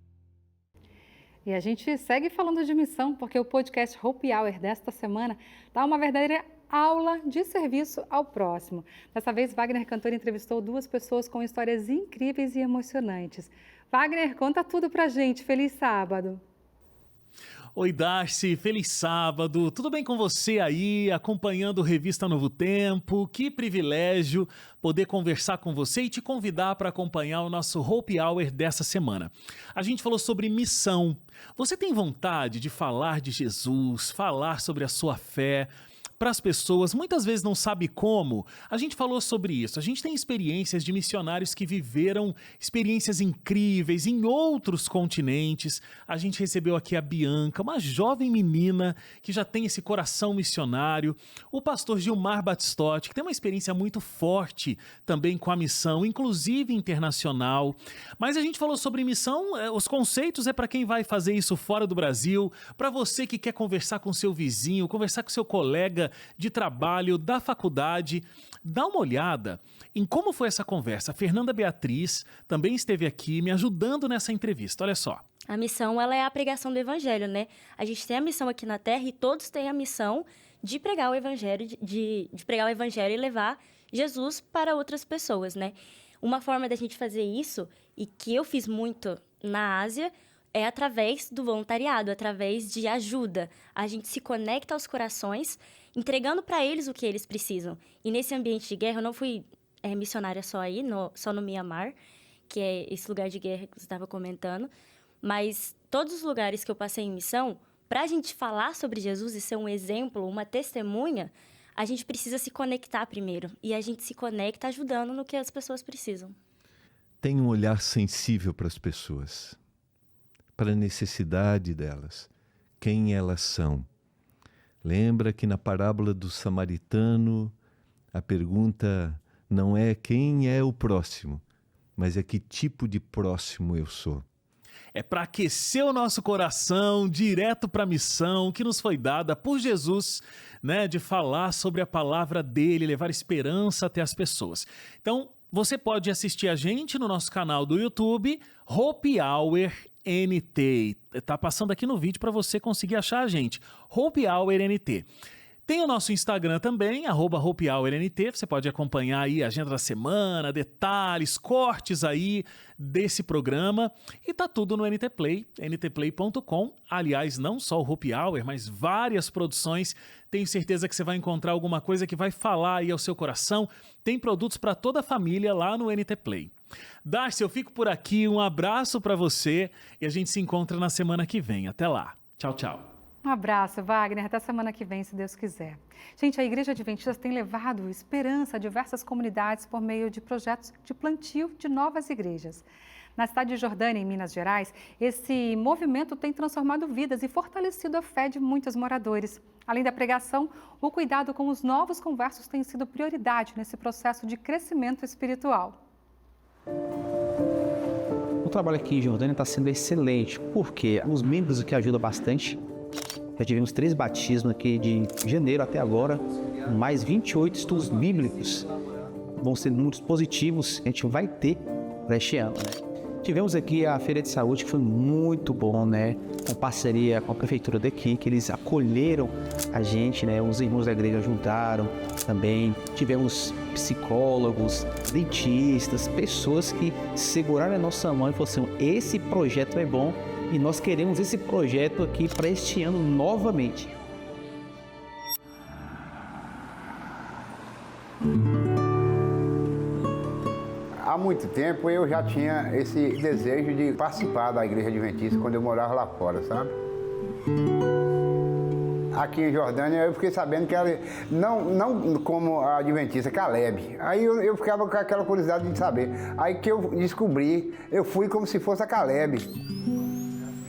E a gente segue falando de missão, porque o podcast Hope Hour desta semana dá uma verdadeira aula de serviço ao próximo. Dessa vez, Wagner Cantor entrevistou 2 pessoas com histórias incríveis e emocionantes. Wagner, conta tudo pra gente. Feliz sábado! Oi, Darcy, feliz sábado, tudo bem com você aí, acompanhando Revista Novo Tempo? Que privilégio poder conversar com você e te convidar para acompanhar o nosso Hope Hour dessa semana. A gente falou sobre missão. Você tem vontade de falar de Jesus, falar sobre a sua fé para as pessoas, muitas vezes não sabe como. A gente falou sobre isso. A gente tem experiências de missionários que viveram experiências incríveis em outros continentes. A gente recebeu aqui a Bianca, uma jovem menina que já tem esse coração missionário. O pastor Gilmar Batistotti, que tem uma experiência muito forte também com a missão, inclusive internacional. Mas a gente falou sobre missão, os conceitos é para quem vai fazer isso fora do Brasil, para você que quer conversar com seu vizinho, conversar com seu colega de trabalho, da faculdade. Dá uma olhada em como foi essa conversa. A Fernanda Beatriz também esteve aqui me ajudando nessa entrevista. Olha só. A missão, ela é a pregação do evangelho, né? A gente tem a missão aqui na Terra e todos têm a missão de pregar o evangelho, de pregar o evangelho e levar Jesus para outras pessoas, né? Uma forma da gente fazer isso, e que eu fiz muito na Ásia, é através do voluntariado, através de ajuda. A gente se conecta aos corações, entregando para eles o que eles precisam. E nesse ambiente de guerra, eu não fui missionária só aí, só no Mianmar, que é esse lugar de guerra que você estava comentando, mas todos os lugares que eu passei em missão, para a gente falar sobre Jesus e ser um exemplo, uma testemunha, a gente precisa se conectar primeiro. E a gente se conecta ajudando no que as pessoas precisam. Tem um olhar sensível para as pessoas, para a necessidade delas, quem elas são. Lembra que na parábola do samaritano, a pergunta não é quem é o próximo, mas é que tipo de próximo eu sou. É para aquecer o nosso coração, direto para a missão que nos foi dada por Jesus, né, de falar sobre a palavra dele, levar esperança até as pessoas. Então, você pode assistir a gente no nosso canal do YouTube, Hope Hour NT. Tá passando aqui no vídeo para você conseguir achar a gente. Hope Hour NT. Tem o nosso Instagram também, @HopeHourNT. Você pode acompanhar aí a agenda da semana, detalhes, cortes aí desse programa. E tá tudo no NT Play, ntplay.com. Aliás, não só o Hope Hour, mas várias produções. Tenho certeza que você vai encontrar alguma coisa que vai falar aí ao seu coração. Tem produtos para toda a família lá no NT Play. Darcy, eu fico por aqui. Um abraço para você e a gente se encontra na semana que vem. Até lá. Tchau, tchau. Um abraço, Wagner. Até semana que vem, se Deus quiser. Gente, a Igreja Adventista tem levado esperança a diversas comunidades por meio de projetos de plantio de novas igrejas. Na cidade de Jordânia, em Minas Gerais, esse movimento tem transformado vidas e fortalecido a fé de muitos moradores. Além da pregação, o cuidado com os novos conversos tem sido prioridade nesse processo de crescimento espiritual. O trabalho aqui em Jordânia está sendo excelente, porque os membros aqui ajudam bastante. Já tivemos 3 batismos aqui de janeiro até agora, mais 28 estudos bíblicos. Vão ser números positivos que a gente vai ter para este ano, né? Tivemos aqui a Feira de Saúde, que foi muito bom, né? Com parceria com a prefeitura daqui, que eles acolheram a gente, né? Os irmãos da igreja ajudaram também. Tivemos psicólogos, dentistas, pessoas que seguraram a nossa mão e falaram assim, esse projeto é bom e nós queremos esse projeto aqui para este ano novamente. Há muito tempo eu já tinha esse desejo de participar da Igreja Adventista quando eu morava lá fora, sabe? Aqui em Jordânia eu fiquei sabendo que era, não como a Adventista, Caleb. Aí eu ficava com aquela curiosidade de saber. Aí que eu descobri, eu fui como se fosse a Caleb.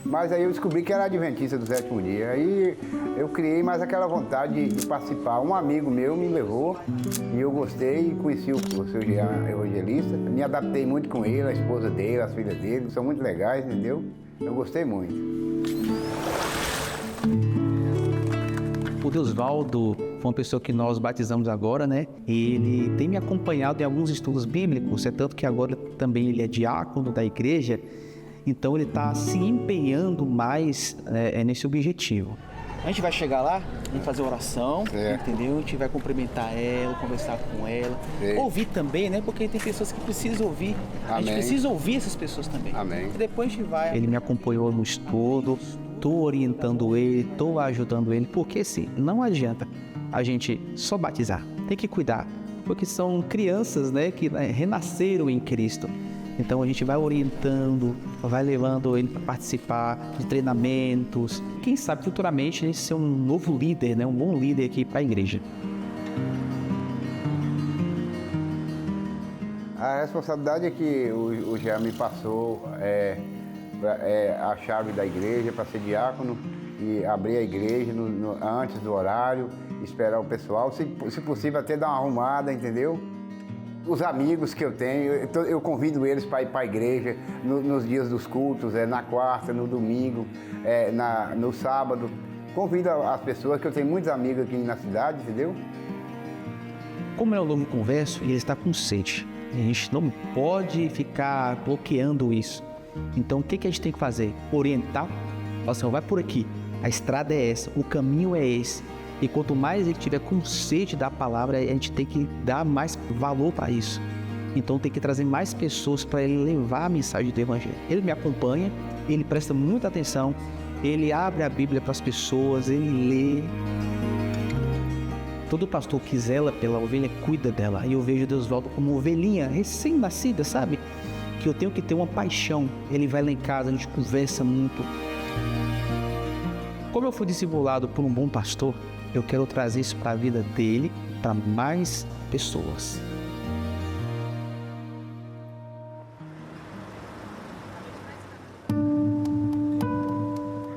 Mas aí eu descobri que era Adventista do 7º dia. Aí eu criei mais aquela vontade de participar. Um amigo meu me levou e eu gostei, conheci o seu Jean evangelista. Me adaptei muito com ele, a esposa dele, as filhas dele, são muito legais, entendeu? Eu gostei muito. O Deusvaldo foi uma pessoa que nós batizamos agora, né? Ele tem me acompanhado em alguns estudos bíblicos, é tanto que agora também ele é diácono da igreja. Então ele está se empenhando mais nesse objetivo. A gente vai chegar lá, vamos fazer oração, entendeu? A gente vai cumprimentar ela, conversar com ela, ouvir também, né? Porque tem pessoas que precisam ouvir. Amém. A gente precisa ouvir essas pessoas também. Amém. E depois a gente vai. Ele me acompanhou no estudo, estou orientando ele, estou ajudando ele, porque sim, não adianta a gente só batizar, tem que cuidar, porque são crianças, né, que renasceram em Cristo. Então a gente vai orientando, vai levando ele para participar de treinamentos. Quem sabe futuramente ele ser um novo líder, né? Um bom líder aqui para a igreja. A responsabilidade que o Jean me passou é a chave da igreja para ser diácono e abrir a igreja antes do horário, esperar o pessoal, se possível até dar uma arrumada, entendeu? Os amigos que eu tenho, eu convido eles para ir para a igreja nos dias dos cultos, na quarta, no domingo, no sábado. Convido as pessoas, que eu tenho muitos amigos aqui na cidade, entendeu? Como é o nome converso, ele está com sede. A gente não pode ficar bloqueando isso. Então o que a gente tem que fazer? Orientar. Falar assim, vai por aqui. A estrada é essa, o caminho é esse. E quanto mais ele tiver com sede da palavra, a gente tem que dar mais valor para isso. Então tem que trazer mais pessoas para ele levar a mensagem do Evangelho. Ele me acompanha, ele presta muita atenção, ele abre a Bíblia para as pessoas, ele lê. Todo pastor que zela pela ovelha cuida dela. E eu vejo Deusvaldo como uma ovelhinha recém-nascida, sabe? Que eu tenho que ter uma paixão. Ele vai lá em casa, a gente conversa muito. Como eu fui discipulado por um bom pastor, eu quero trazer isso para a vida dele, para mais pessoas.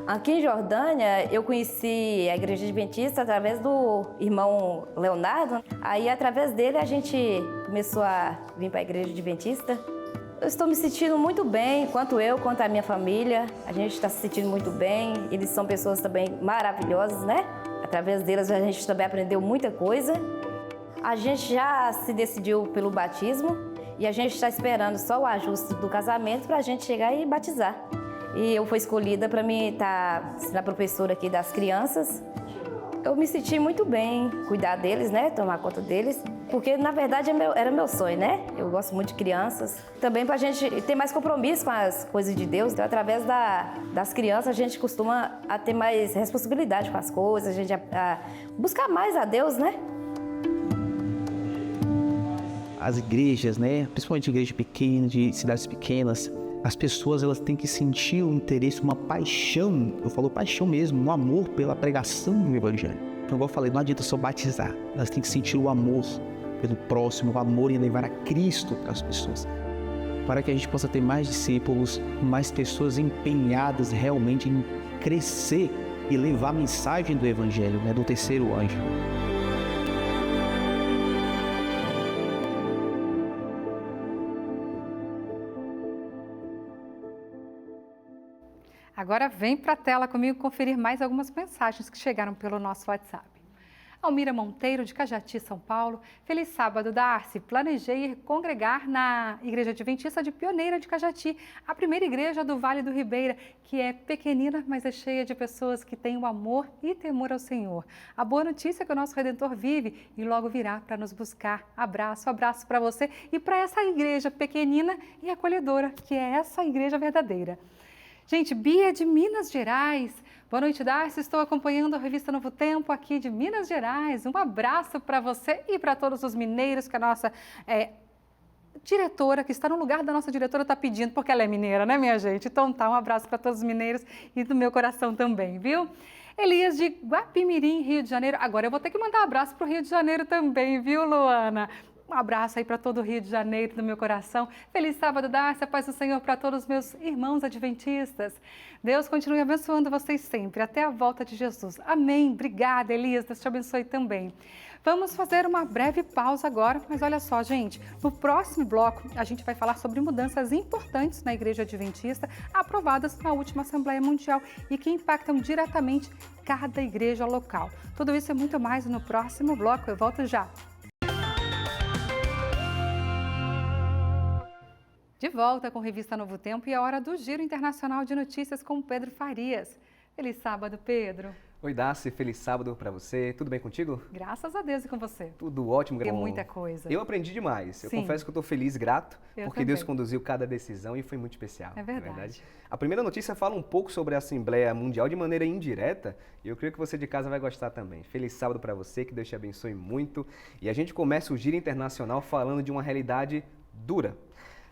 Aqui em Jordânia, eu conheci a Igreja Adventista através do irmão Leonardo. Aí, através dele, a gente começou a vir para a Igreja Adventista. Eu estou me sentindo muito bem, quanto eu, quanto a minha família. A gente está se sentindo muito bem. Eles são pessoas também maravilhosas, né? Através deles, a gente também aprendeu muita coisa. A gente já se decidiu pelo batismo e a gente está esperando só o ajuste do casamento para a gente chegar e batizar. E eu fui escolhida para mim estar sendo a professora aqui das crianças. Eu me senti muito bem, cuidar deles, né? Tomar conta deles. Porque, na verdade, era meu sonho, né? Eu gosto muito de crianças. Também para a gente ter mais compromisso com as coisas de Deus. Então, através das crianças, a gente costuma ter mais responsabilidade com as coisas, a gente buscar mais a Deus, né? As igrejas, né? Principalmente igrejas pequenas, de cidades pequenas, as pessoas elas têm que sentir um interesse, uma paixão, eu falo paixão mesmo, um amor pela pregação do Evangelho. Então, igual eu falei, não adianta só batizar, elas têm que sentir o amor pelo próximo, o amor em levar a Cristo para as pessoas. Para que a gente possa ter mais discípulos, mais pessoas empenhadas realmente em crescer e levar a mensagem do Evangelho, né, do terceiro anjo. Agora vem para a tela comigo conferir mais algumas mensagens que chegaram pelo nosso WhatsApp. Almira Monteiro, de Cajati, São Paulo. Feliz sábado, Darcy. Planejei ir congregar na Igreja Adventista de Pioneira de Cajati, a primeira igreja do Vale do Ribeira, que é pequenina, mas é cheia de pessoas que têm o amor e temor ao Senhor. A boa notícia é que o nosso Redentor vive e logo virá para nos buscar. Abraço para você e para essa igreja pequenina e acolhedora, que é essa igreja verdadeira. Gente, Bia de Minas Gerais. Boa noite, Darcy. Estou acompanhando a revista Novo Tempo aqui de Minas Gerais. Um abraço para você e para todos os mineiros que a nossa diretora, que está no lugar da nossa diretora, está pedindo, porque ela é mineira, né, minha gente? Então tá, um abraço para todos os mineiros e do meu coração também, viu? Elias de Guapimirim, Rio de Janeiro. Agora eu vou ter que mandar um abraço para o Rio de Janeiro também, viu, Luana? Um abraço aí para todo o Rio de Janeiro, do meu coração. Feliz sábado, Darcy, a paz do Senhor para todos os meus irmãos adventistas. Deus continue abençoando vocês sempre, até a volta de Jesus. Amém. Obrigada, Elias. Deus te abençoe também. Vamos fazer uma breve pausa agora, mas olha só, gente, no próximo bloco a gente vai falar sobre mudanças importantes na Igreja Adventista, aprovadas na última Assembleia Mundial e que impactam diretamente cada igreja local. Tudo isso e muito mais no próximo bloco. Eu volto já. De volta com a Revista Novo Tempo e a hora do Giro Internacional de Notícias com Pedro Farias. Feliz sábado, Pedro. Oi, Darcy, feliz sábado para você. Tudo bem contigo? Graças a Deus e com você. Tudo ótimo. Tem muita coisa. Eu aprendi demais. Sim. Eu confesso que eu estou feliz e grato, porque também. Deus conduziu cada decisão e foi muito especial. É verdade. A primeira notícia fala um pouco sobre a Assembleia Mundial de maneira indireta e eu creio que você de casa vai gostar também. Feliz sábado para você, que Deus te abençoe muito. E a gente começa o Giro Internacional falando de uma realidade dura.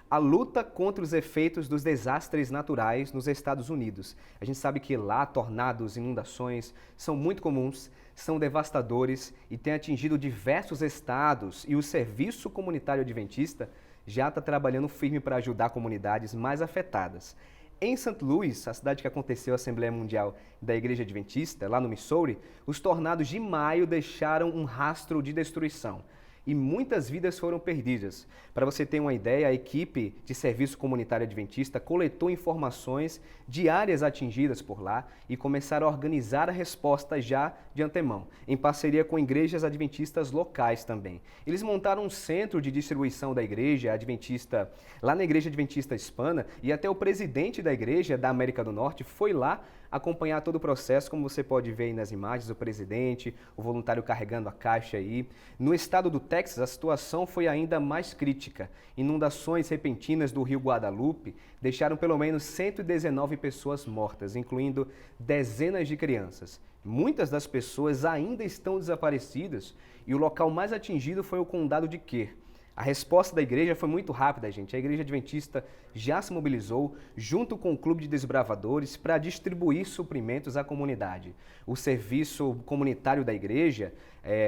a luta contra os efeitos dos desastres naturais nos Estados Unidos. A gente sabe que lá tornados, inundações são muito comuns, são devastadores e têm atingido diversos estados, e o Serviço Comunitário Adventista já está trabalhando firme para ajudar comunidades mais afetadas. Em St. Louis, a cidade que aconteceu a Assembleia Mundial da Igreja Adventista, lá no Missouri, os tornados de maio deixaram um rastro de destruição e muitas vidas foram perdidas. Para você ter uma ideia, a equipe de Serviço Comunitário Adventista coletou informações de áreas atingidas por lá e começaram a organizar a resposta já de antemão, em parceria com igrejas adventistas locais também. Eles montaram um centro de distribuição da igreja adventista, lá na Igreja Adventista Hispana, e até o presidente da igreja da América do Norte foi lá acompanhar todo o processo, como você pode ver aí nas imagens, o presidente, o voluntário carregando a caixa aí. No estado do Texas, a situação foi ainda mais crítica. Inundações repentinas do rio Guadalupe deixaram pelo menos 119 pessoas mortas, incluindo dezenas de crianças. Muitas das pessoas ainda estão desaparecidas e o local mais atingido foi o condado de Kerr. A resposta da igreja foi muito rápida, gente. A Igreja Adventista já se mobilizou junto com o Clube de Desbravadores para distribuir suprimentos à comunidade. O serviço comunitário da igreja,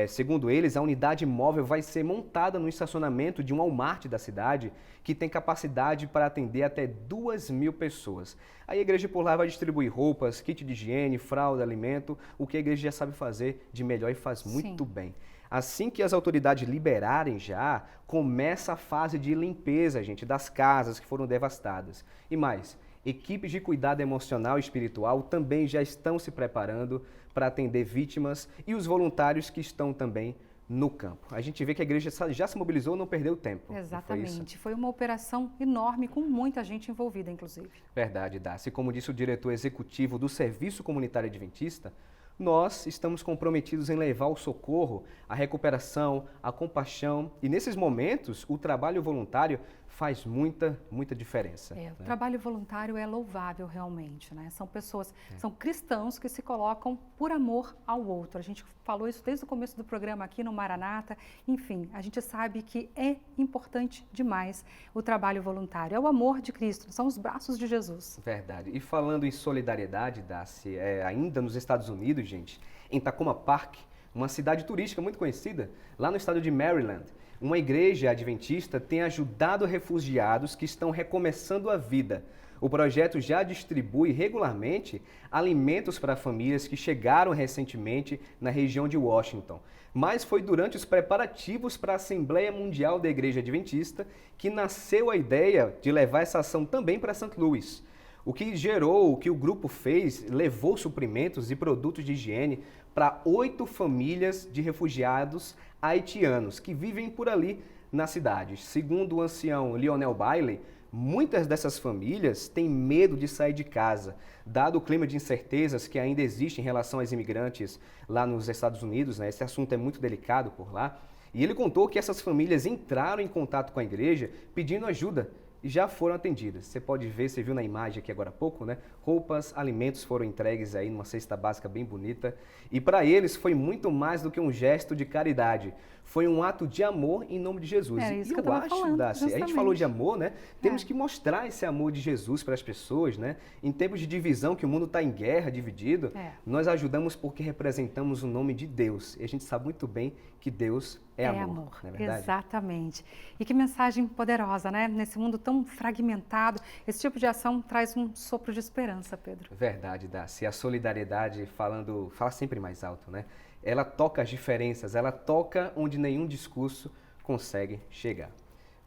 segundo eles, a unidade móvel vai ser montada no estacionamento de um Walmart da cidade, que tem capacidade para atender até 2.000 pessoas. A igreja por lá vai distribuir roupas, kit de higiene, fralda, alimento, o que a igreja já sabe fazer de melhor e faz muito bem. Assim que as autoridades liberarem já, começa a fase de limpeza, gente, das casas que foram devastadas. E mais, equipes de cuidado emocional e espiritual também já estão se preparando para atender vítimas e os voluntários que estão também no campo. A gente vê que a igreja já se mobilizou, não perdeu tempo. Exatamente. Foi uma operação enorme, com muita gente envolvida, inclusive. Verdade, Darcy. Como disse o diretor executivo do Serviço Comunitário Adventista, nós estamos comprometidos em levar o socorro, a recuperação, a compaixão. E nesses momentos, o trabalho voluntário faz muita diferença. O trabalho voluntário é louvável realmente, né? São pessoas, são cristãos que se colocam por amor ao outro. A gente falou isso desde o começo do programa aqui no Maranata. Enfim, a gente sabe que é importante demais o trabalho voluntário. É o amor de Cristo, são os braços de Jesus. Verdade. E falando em solidariedade, Darcy, ainda nos Estados Unidos, gente, em Takoma Park, uma cidade turística muito conhecida, lá no estado de Maryland, uma igreja adventista tem ajudado refugiados que estão recomeçando a vida. O projeto já distribui regularmente alimentos para famílias que chegaram recentemente na região de Washington. Mas foi durante os preparativos para a Assembleia Mundial da Igreja Adventista que nasceu a ideia de levar essa ação também para St. Louis. O que o grupo fez, levou suprimentos e produtos de higiene para 8 famílias de refugiados haitianos que vivem por ali na cidade. Segundo o ancião Lionel Bailey, muitas dessas famílias têm medo de sair de casa, dado o clima de incertezas que ainda existe em relação aos imigrantes lá nos Estados Unidos, né? Esse assunto é muito delicado por lá. E ele contou que essas famílias entraram em contato com a igreja pedindo ajuda e já foram atendidas. Você pode ver, você viu na imagem aqui agora há pouco, né? Roupas, alimentos foram entregues aí numa cesta básica bem bonita. E para eles foi muito mais do que um gesto de caridade. Foi um ato de amor em nome de Jesus. É isso e que eu acho, falando, Darcy, a gente falou de amor, né? Temos que mostrar esse amor de Jesus para as pessoas, né? Em tempos de divisão, que o mundo está em guerra, dividido, nós ajudamos porque representamos o nome de Deus. E a gente sabe muito bem que Deus é amor. Não é verdade? Exatamente. E que mensagem poderosa, né? Nesse mundo tão fragmentado, esse tipo de ação traz um sopro de esperança, Pedro. Verdade, Darcy. A solidariedade, fala sempre mais alto, né? Ela toca as diferenças, ela toca onde nenhum discurso consegue chegar.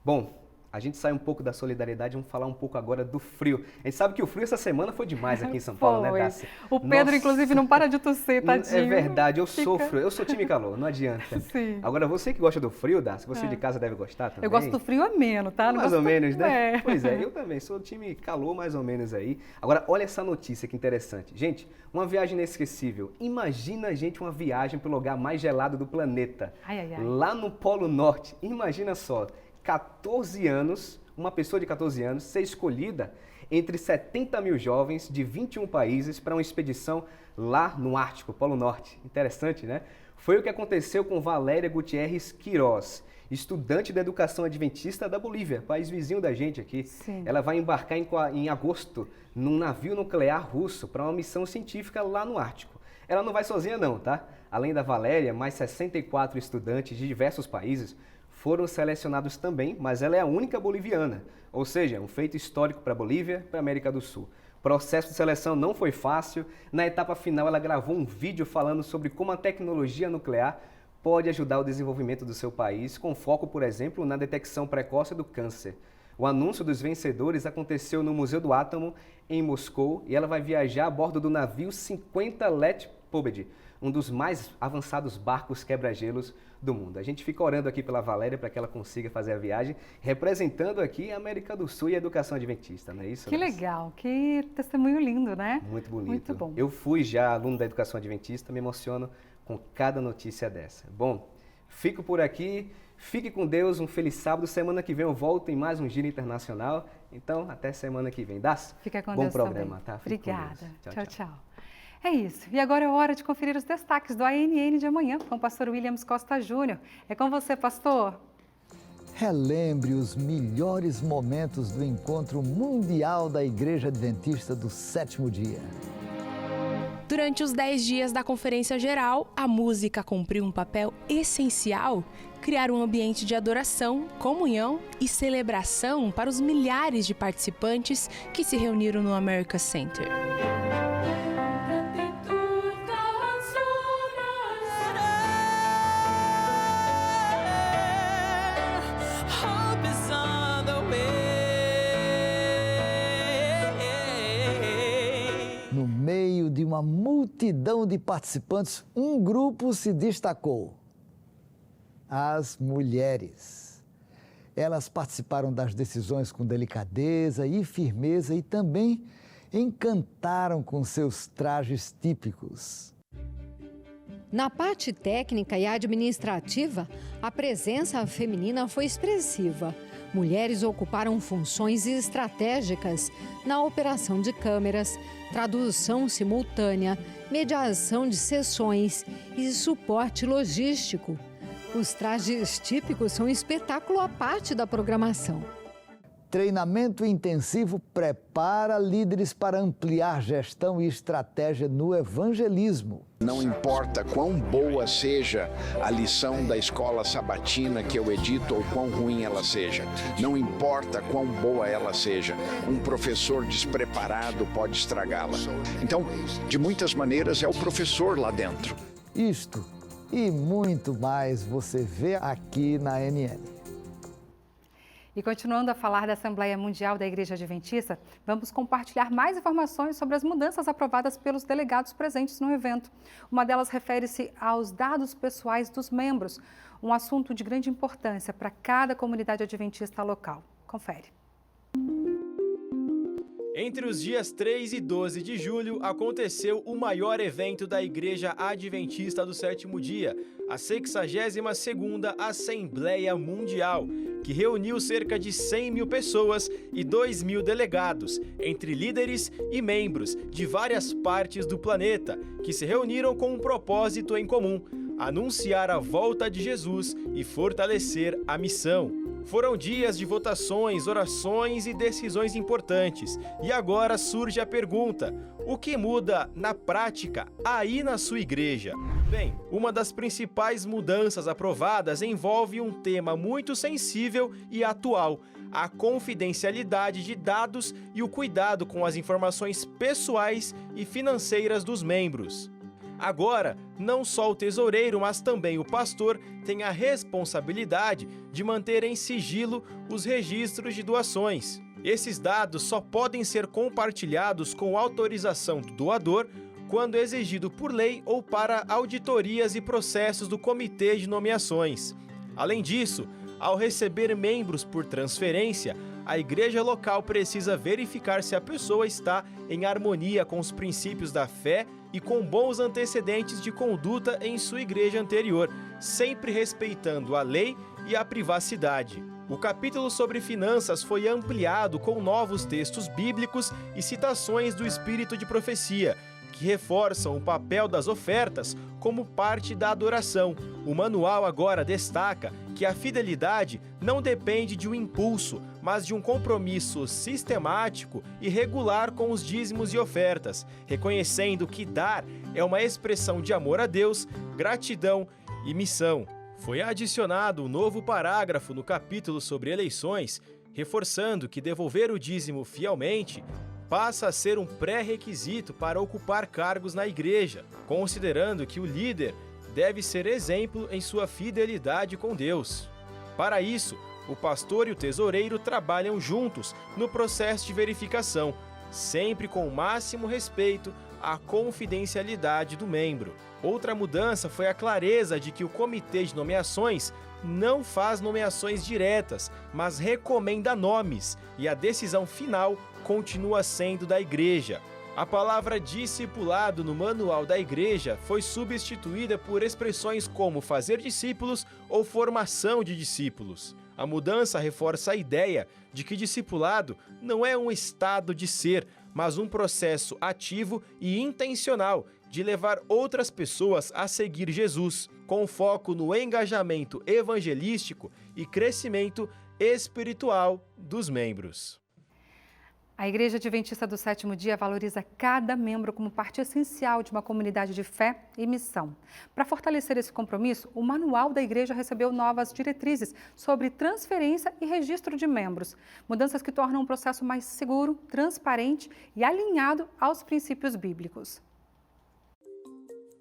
Bom, a gente sai um pouco da solidariedade, vamos falar um pouco agora do frio. A gente sabe que o frio essa semana foi demais aqui em São Paulo, né, Darcy? O Pedro, inclusive, não para de tossir, tadinho. É verdade, eu sou time calor, não adianta. Sim. Agora, você que gosta do frio, Darcy, você de casa deve gostar também. Eu gosto do frio ameno, tá? Não mais ou menos, né? É. Pois é, eu também sou time calor mais ou menos aí. Agora, olha essa notícia que interessante. Gente, uma viagem inesquecível. Imagina, gente, uma viagem para o lugar mais gelado do planeta. Lá no Polo Norte. Imagina só, 14 anos, uma pessoa de 14 anos ser escolhida entre 70 mil jovens de 21 países para uma expedição lá no Ártico, Polo Norte. Interessante, né? Foi o que aconteceu com Valéria Gutierrez Queiroz, estudante da educação adventista da Bolívia, país vizinho da gente aqui. Sim. Ela vai embarcar em agosto num navio nuclear russo para uma missão científica lá no Ártico. Ela não vai sozinha não, tá? Além da Valéria, mais 64 estudantes de diversos países foram selecionados também, mas ela é a única boliviana. Ou seja, um feito histórico para a Bolívia e para a América do Sul. O processo de seleção não foi fácil. Na etapa final, ela gravou um vídeo falando sobre como a tecnologia nuclear pode ajudar o desenvolvimento do seu país, com foco, por exemplo, na detecção precoce do câncer. O anúncio dos vencedores aconteceu no Museu do Átomo, em Moscou, e ela vai viajar a bordo do navio 50 Let Pobed, um dos mais avançados barcos quebra-gelos do mundo. A gente fica orando aqui pela Valéria para que ela consiga fazer a viagem, representando aqui a América do Sul e a educação adventista, não é isso? Que legal, que testemunho lindo, né? Muito bonito. Muito bom. Eu fui já aluno da educação adventista, me emociono com cada notícia dessa. Bom, fico por aqui, fique com Deus, um feliz sábado. Semana que vem eu volto em mais um Giro Internacional, então até semana que vem. Fica com bom Deus programa, também. tá? Fique Obrigada. com Deus. Tchau. É isso. E agora é hora de conferir os destaques do ANN de amanhã com o pastor Williams Costa Júnior. É com você, pastor. Relembre os melhores momentos do encontro mundial da Igreja Adventista do Sétimo Dia. Durante os 10 dias da Conferência Geral, a música cumpriu um papel essencial: criar um ambiente de adoração, comunhão e celebração para os milhares de participantes que se reuniram no America Center. No meio de uma multidão de participantes, um grupo se destacou: as mulheres. Elas participaram das decisões com delicadeza e firmeza e também encantaram com seus trajes típicos. Na parte técnica e administrativa, a presença feminina foi expressiva. Mulheres ocuparam funções estratégicas na operação de câmeras, tradução simultânea, mediação de sessões e suporte logístico. Os trajes típicos são um espetáculo à parte da programação. Treinamento intensivo prepara líderes para ampliar gestão e estratégia no evangelismo. Não importa quão boa seja a lição da escola sabatina que eu edito ou quão ruim ela seja. Não importa quão boa ela seja. Um professor despreparado pode estragá-la. Então, de muitas maneiras, é o professor lá dentro. Isto e muito mais você vê aqui na ANN. E continuando a falar da Assembleia Mundial da Igreja Adventista, vamos compartilhar mais informações sobre as mudanças aprovadas pelos delegados presentes no evento. Uma delas refere-se aos dados pessoais dos membros, um assunto de grande importância para cada comunidade adventista local. Confere. Entre os dias 3 e 12 de julho, aconteceu o maior evento da Igreja Adventista do Sétimo Dia, a 62ª Assembleia Mundial, que reuniu cerca de 100 mil pessoas e 2 mil delegados, entre líderes e membros de várias partes do planeta, que se reuniram com um propósito em comum: anunciar a volta de Jesus e fortalecer a missão. Foram dias de votações, orações e decisões importantes. E agora surge a pergunta: o que muda na prática aí na sua igreja? Bem, uma das principais mudanças aprovadas envolve um tema muito sensível e atual: a confidencialidade de dados e o cuidado com as informações pessoais e financeiras dos membros. Agora, não só o tesoureiro, mas também o pastor tem a responsabilidade de manter em sigilo os registros de doações. Esses dados só podem ser compartilhados com autorização do doador quando exigido por lei ou para auditorias e processos do Comitê de Nomeações. Além disso, ao receber membros por transferência, a igreja local precisa verificar se a pessoa está em harmonia com os princípios da fé e com bons antecedentes de conduta em sua igreja anterior, sempre respeitando a lei e a privacidade. O capítulo sobre finanças foi ampliado com novos textos bíblicos e citações do Espírito de Profecia, que reforçam o papel das ofertas como parte da adoração. O manual agora destaca que a fidelidade não depende de um impulso, mas de um compromisso sistemático e regular com os dízimos e ofertas, reconhecendo que dar é uma expressão de amor a Deus, gratidão e missão. Foi adicionado um novo parágrafo no capítulo sobre eleições, reforçando que devolver o dízimo fielmente passa a ser um pré-requisito para ocupar cargos na igreja, considerando que o líder deve ser exemplo em sua fidelidade com Deus. Para isso, o pastor e o tesoureiro trabalham juntos no processo de verificação, sempre com o máximo respeito à confidencialidade do membro. Outra mudança foi a clareza de que o comitê de nomeações não faz nomeações diretas, mas recomenda nomes, e a decisão final continua sendo da igreja. A palavra discipulado no manual da igreja foi substituída por expressões como fazer discípulos ou formação de discípulos. A mudança reforça a ideia de que discipulado não é um estado de ser, mas um processo ativo e intencional de levar outras pessoas a seguir Jesus, com foco no engajamento evangelístico e crescimento espiritual dos membros. A Igreja Adventista do Sétimo Dia valoriza cada membro como parte essencial de uma comunidade de fé e missão. Para fortalecer esse compromisso, o Manual da Igreja recebeu novas diretrizes sobre transferência e registro de membros, mudanças que tornam o processo mais seguro, transparente e alinhado aos princípios bíblicos.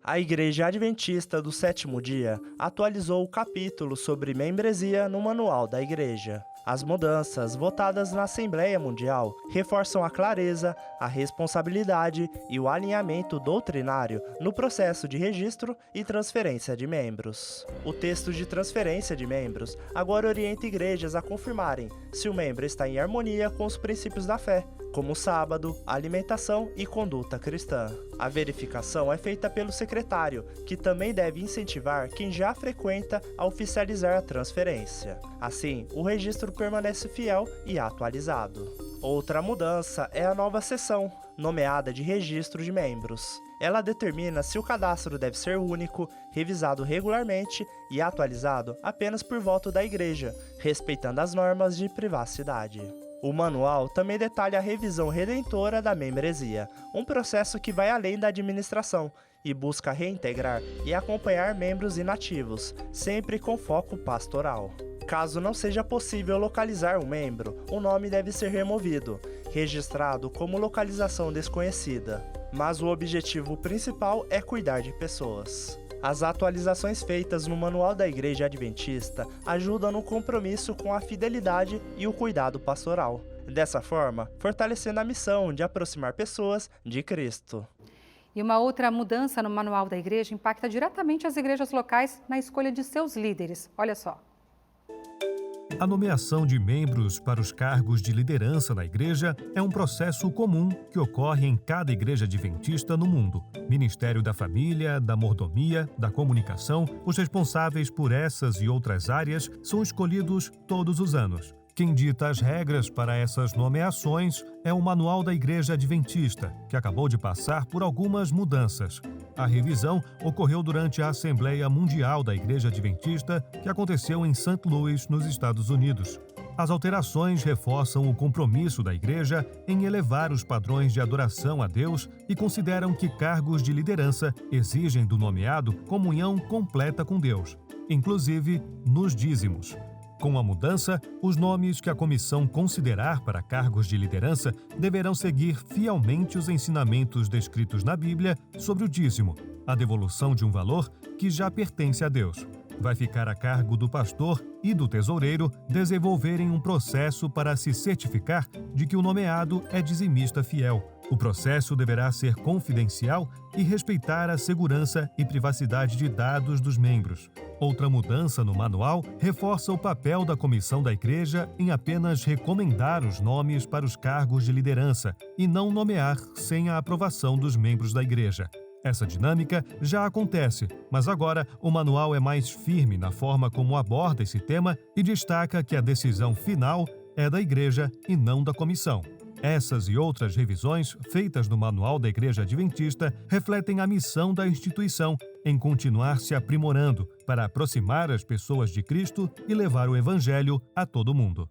A Igreja Adventista do Sétimo Dia atualizou o capítulo sobre membresia no Manual da Igreja. As mudanças votadas na Assembleia Mundial reforçam a clareza, a responsabilidade e o alinhamento doutrinário no processo de registro e transferência de membros. O texto de transferência de membros agora orienta igrejas a confirmarem se o membro está em harmonia com os princípios da fé, como o sábado, alimentação e conduta cristã. A verificação é feita pelo secretário, que também deve incentivar quem já frequenta a oficializar a transferência. Assim, o registro permanece fiel e atualizado. Outra mudança é a nova seção, nomeada de registro de membros. Ela determina se o cadastro deve ser único, revisado regularmente e atualizado apenas por voto da igreja, respeitando as normas de privacidade. O manual também detalha a revisão redentora da membresia, um processo que vai além da administração e busca reintegrar e acompanhar membros inativos, sempre com foco pastoral. Caso não seja possível localizar um membro, o nome deve ser removido, registrado como localização desconhecida. Mas o objetivo principal é cuidar de pessoas. As atualizações feitas no Manual da Igreja Adventista ajudam no compromisso com a fidelidade e o cuidado pastoral. Dessa forma, fortalecendo a missão de aproximar pessoas de Cristo. E uma outra mudança no Manual da Igreja impacta diretamente as igrejas locais na escolha de seus líderes. Olha só. A nomeação de membros para os cargos de liderança na igreja é um processo comum que ocorre em cada igreja adventista no mundo. Ministério da Família, da Mordomia, da Comunicação, os responsáveis por essas e outras áreas são escolhidos todos os anos. Quem dita as regras para essas nomeações é o Manual da Igreja Adventista, que acabou de passar por algumas mudanças. A revisão ocorreu durante a Assembleia Mundial da Igreja Adventista, que aconteceu em St. Louis, nos Estados Unidos. As alterações reforçam o compromisso da Igreja em elevar os padrões de adoração a Deus e consideram que cargos de liderança exigem do nomeado comunhão completa com Deus, inclusive nos dízimos. Com a mudança, os nomes que a comissão considerar para cargos de liderança deverão seguir fielmente os ensinamentos descritos na Bíblia sobre o dízimo, a devolução de um valor que já pertence a Deus. Vai ficar a cargo do pastor e do tesoureiro desenvolverem um processo para se certificar de que o nomeado é dizimista fiel. O processo deverá ser confidencial e respeitar a segurança e privacidade de dados dos membros. Outra mudança no manual reforça o papel da comissão da igreja em apenas recomendar os nomes para os cargos de liderança e não nomear sem a aprovação dos membros da igreja. Essa dinâmica já acontece, mas agora o manual é mais firme na forma como aborda esse tema e destaca que a decisão final é da igreja e não da comissão. Essas e outras revisões, feitas no Manual da Igreja Adventista, refletem a missão da instituição em continuar se aprimorando para aproximar as pessoas de Cristo e levar o Evangelho a todo mundo.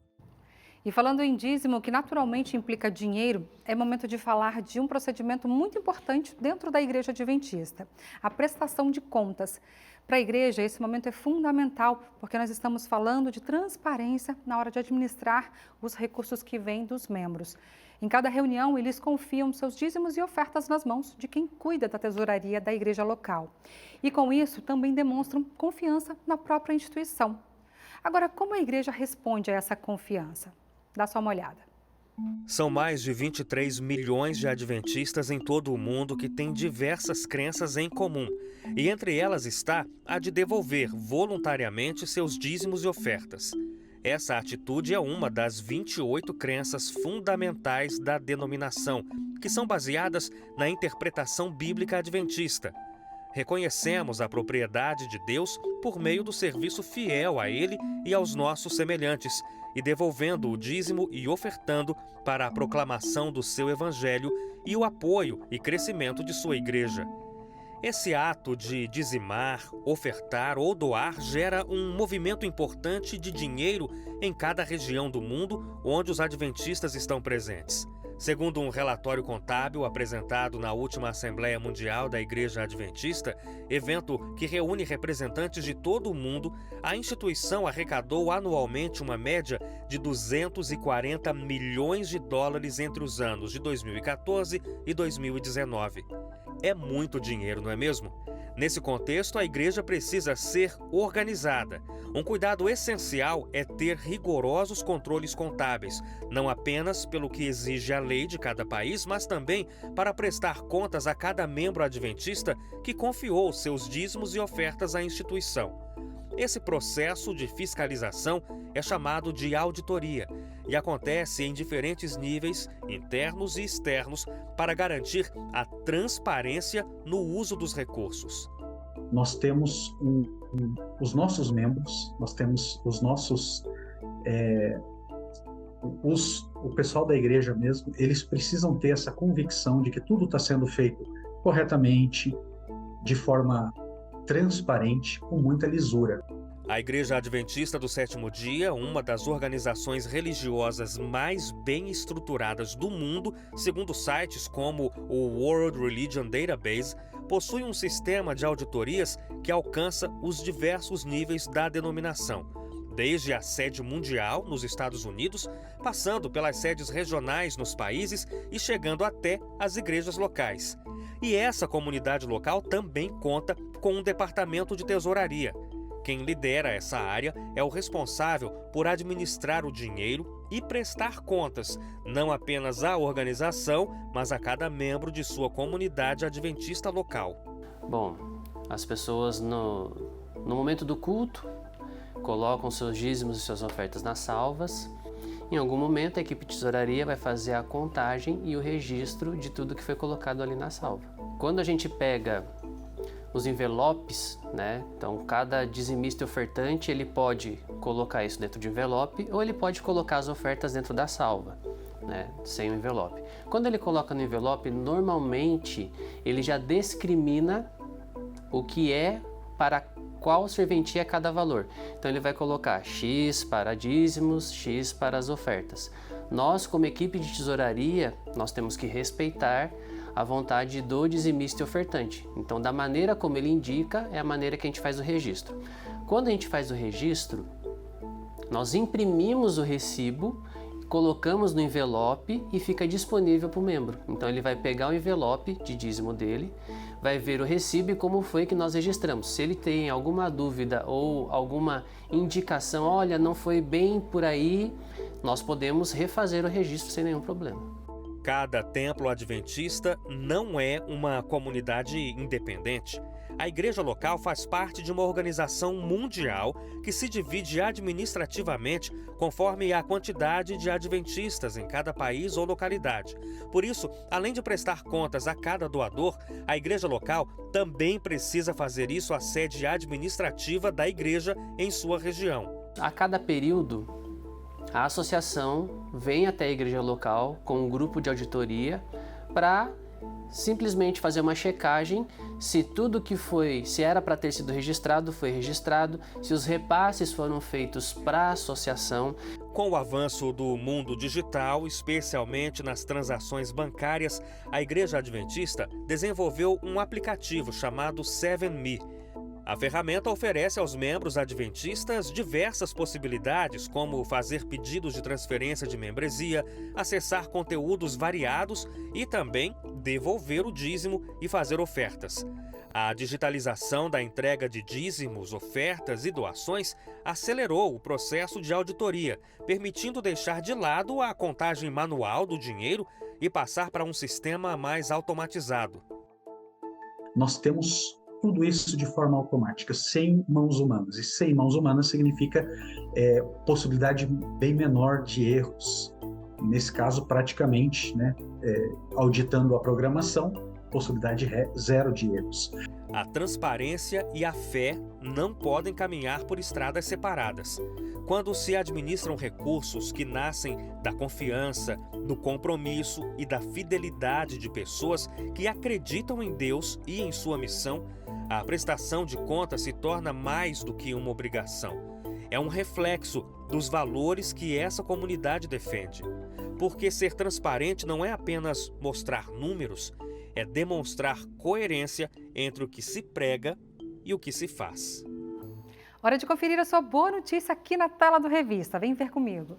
E falando em dízimo, que naturalmente implica dinheiro, é momento de falar de um procedimento muito importante dentro da Igreja Adventista, a prestação de contas. Para a igreja, esse momento é fundamental, porque nós estamos falando de transparência na hora de administrar os recursos que vêm dos membros. Em cada reunião, eles confiam seus dízimos e ofertas nas mãos de quem cuida da tesouraria da igreja local. E com isso, também demonstram confiança na própria instituição. Agora, como a igreja responde a essa confiança? Dá só uma olhada. São mais de 23 milhões de adventistas em todo o mundo que têm diversas crenças em comum. E entre elas está a de devolver voluntariamente seus dízimos e ofertas. Essa atitude é uma das 28 crenças fundamentais da denominação, que são baseadas na interpretação bíblica adventista. Reconhecemos a propriedade de Deus por meio do serviço fiel a Ele e aos nossos semelhantes, e devolvendo o dízimo e ofertando para a proclamação do seu evangelho e o apoio e crescimento de sua igreja. Esse ato de dizimar, ofertar ou doar gera um movimento importante de dinheiro em cada região do mundo onde os adventistas estão presentes. Segundo um relatório contábil apresentado na última Assembleia Mundial da Igreja Adventista, evento que reúne representantes de todo o mundo, a instituição arrecadou anualmente uma média de 240 milhões de dólares entre os anos de 2014 e 2019. É muito dinheiro, não é mesmo? Nesse contexto, a igreja precisa ser organizada. Um cuidado essencial é ter rigorosos controles contábeis, não apenas pelo que exige a lei de cada país, mas também para prestar contas a cada membro adventista que confiou seus dízimos e ofertas à instituição. Esse processo de fiscalização é chamado de auditoria e acontece em diferentes níveis, internos e externos, para garantir a transparência no uso dos recursos. Nós temos os nossos membros, nós temos os nossos, o pessoal da igreja mesmo, eles precisam ter essa convicção de que tudo está sendo feito corretamente, de forma transparente, com muita lisura. A Igreja Adventista do Sétimo Dia, uma das organizações religiosas mais bem estruturadas do mundo, segundo sites como o World Religion Database, possui um sistema de auditorias que alcança os diversos níveis da denominação, desde a sede mundial nos Estados Unidos, passando pelas sedes regionais nos países e chegando até as igrejas locais. E essa comunidade local também conta com um departamento de tesouraria. Quem lidera essa área é o responsável por administrar o dinheiro e prestar contas, não apenas à organização, mas a cada membro de sua comunidade adventista local. Bom, as pessoas no momento do culto colocam seus dízimos e suas ofertas nas salvas. Em algum momento a equipe de tesouraria vai fazer a contagem e o registro de tudo que foi colocado ali na salva. Quando a gente pega os envelopes, né? Então cada dizimista e ofertante ele pode colocar isso dentro de envelope ou ele pode colocar as ofertas dentro da salva, né? Sem o envelope. Quando ele coloca no envelope, normalmente ele já discrimina o que é para qual serventia é cada valor. Então ele vai colocar X para dízimos, X para as ofertas. Nós, como equipe de tesouraria, nós temos que respeitar a vontade do dizimista e ofertante. Então, da maneira como ele indica, é a maneira que a gente faz o registro. Quando a gente faz o registro, nós imprimimos o recibo, colocamos no envelope e fica disponível para o membro. Então, ele vai pegar o envelope de dízimo dele, vai ver o recibo e como foi que nós registramos. Se ele tem alguma dúvida ou alguma indicação, olha, não foi bem por aí, nós podemos refazer o registro sem nenhum problema. Cada templo adventista não é uma comunidade independente. A igreja local faz parte de uma organização mundial que se divide administrativamente conforme a quantidade de adventistas em cada país ou localidade. Por isso, além de prestar contas a cada doador, a igreja local também precisa fazer isso à sede administrativa da igreja em sua região. A cada período, a associação vem até a igreja local com um grupo de auditoria para simplesmente fazer uma checagem se tudo que se era para ter sido registrado, foi registrado, se os repasses foram feitos para a associação. Com o avanço do mundo digital, especialmente nas transações bancárias, a Igreja Adventista desenvolveu um aplicativo chamado 7Me. A ferramenta oferece aos membros adventistas diversas possibilidades, como fazer pedidos de transferência de membresia, acessar conteúdos variados e também devolver o dízimo e fazer ofertas. A digitalização da entrega de dízimos, ofertas e doações acelerou o processo de auditoria, permitindo deixar de lado a contagem manual do dinheiro e passar para um sistema mais automatizado. Nós temos tudo isso de forma automática, sem mãos humanas. E sem mãos humanas significa possibilidade bem menor de erros. Nesse caso, praticamente, auditando a programação, possibilidade zero de erros. A transparência e a fé não podem caminhar por estradas separadas. Quando se administram recursos que nascem da confiança, do compromisso e da fidelidade de pessoas que acreditam em Deus e em sua missão, a prestação de contas se torna mais do que uma obrigação. É um reflexo dos valores que essa comunidade defende. Porque ser transparente não é apenas mostrar números, é demonstrar coerência entre o que se prega e o que se faz. Hora de conferir a sua boa notícia aqui na tela do Revista. Vem ver comigo.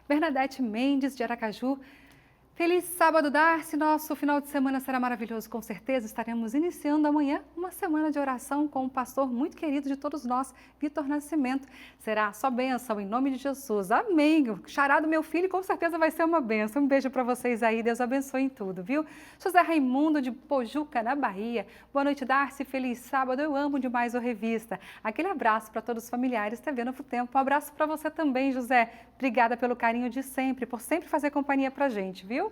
Bernadette Mendes, de Aracaju. Feliz sábado, Darcy. Nosso final de semana será maravilhoso, com certeza. Estaremos iniciando amanhã uma semana de oração com um pastor muito querido de todos nós, Vitor Nascimento. Será só bênção, em nome de Jesus. Amém. O xará do meu filho com certeza vai ser uma bênção. Um beijo para vocês aí. Deus abençoe em tudo, viu? José Raimundo, de Pojuca, na Bahia. Boa noite, Darcy. Feliz sábado. Eu amo demais o Revista. Aquele abraço para todos os familiares TV Novo Tempo. Um abraço para você também, José. Obrigada pelo carinho de sempre, por sempre fazer companhia para a gente, viu?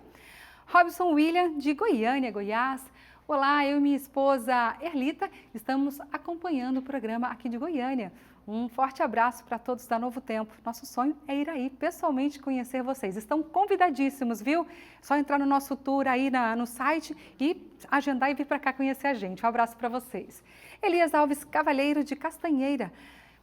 Robson William, de Goiânia, Goiás. Olá, eu e minha esposa Erlita estamos acompanhando o programa aqui de Goiânia. Um forte abraço para todos da Novo Tempo. Nosso sonho é ir aí pessoalmente conhecer vocês. Estão convidadíssimos, viu? Só entrar no nosso tour aí no site e agendar e vir para cá conhecer a gente. Um abraço para vocês. Elias Alves Cavalheiro, de Castanheira.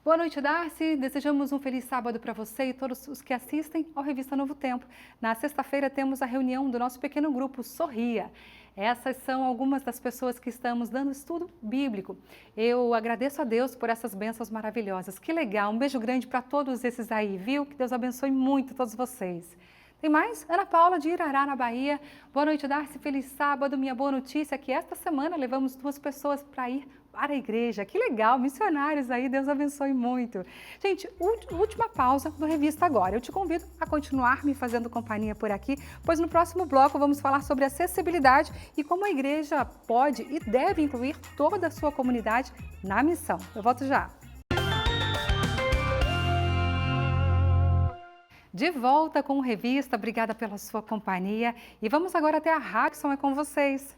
Boa noite, Darcy. Desejamos um feliz sábado para você e todos os que assistem ao Revista Novo Tempo. Na sexta-feira temos a reunião do nosso pequeno grupo Sorria. Essas são algumas das pessoas que estamos dando estudo bíblico. Eu agradeço a Deus por essas bênçãos maravilhosas. Que legal. Um beijo grande para todos esses aí, viu? Que Deus abençoe muito todos vocês. Tem mais? Ana Paula, de Irará, na Bahia. Boa noite, Darcy. Feliz sábado. Minha boa notícia é que esta semana levamos 2 pessoas para ir para a igreja. Que legal, missionários aí, Deus abençoe muito. Gente, última pausa do Revista agora. Eu te convido a continuar me fazendo companhia por aqui, pois no próximo bloco vamos falar sobre acessibilidade e como a igreja pode e deve incluir toda a sua comunidade na missão. Eu volto já. De volta com o Revista, obrigada pela sua companhia. E vamos agora até a Jackson, é com vocês.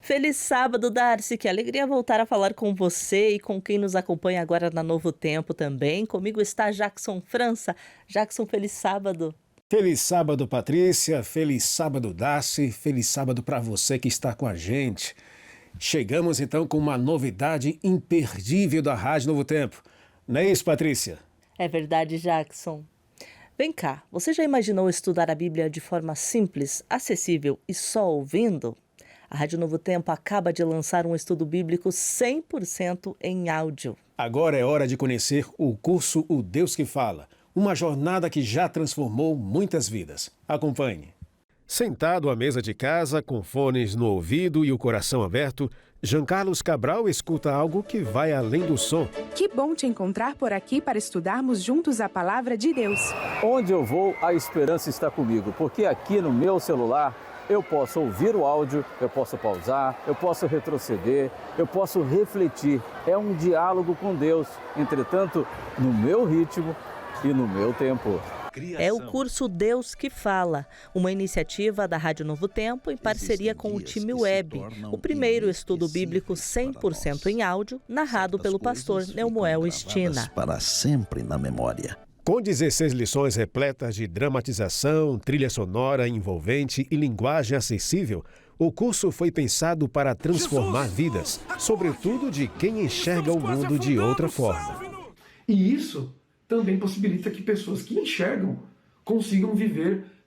Feliz sábado, Darcy. Que alegria voltar a falar com você e com quem nos acompanha agora na Novo Tempo também. Comigo está Jackson França. Jackson, feliz sábado. Feliz sábado, Patrícia. Feliz sábado, Darcy. Feliz sábado para você que está com a gente. Chegamos então com uma novidade imperdível da Rádio Novo Tempo. Não é isso, Patrícia? É verdade, Jackson. Vem cá, você já imaginou estudar a Bíblia de forma simples, acessível e só ouvindo? A Rádio Novo Tempo acaba de lançar um estudo bíblico 100% em áudio. Agora é hora de conhecer o curso O Deus que Fala, uma jornada que já transformou muitas vidas. Acompanhe. Sentado à mesa de casa, com fones no ouvido e o coração aberto, Jean Carlos Cabral escuta algo que vai além do som. Que bom te encontrar por aqui para estudarmos juntos a Palavra de Deus. Onde eu vou, a esperança está comigo, porque aqui no meu celular eu posso ouvir o áudio, eu posso pausar, eu posso retroceder, eu posso refletir. É um diálogo com Deus, entretanto, no meu ritmo e no meu tempo. É o curso Deus que Fala, uma iniciativa da Rádio Novo Tempo em parceria com o time Web, o primeiro estudo bíblico 100% em áudio, narrado pelo pastor Neumoel Estina. Para sempre na memória. Com 16 lições repletas de dramatização, trilha sonora envolvente e linguagem acessível, o curso foi pensado para transformar vidas, sobretudo de quem enxerga o mundo de outra forma. E isso também possibilita que pessoas que enxergam consigam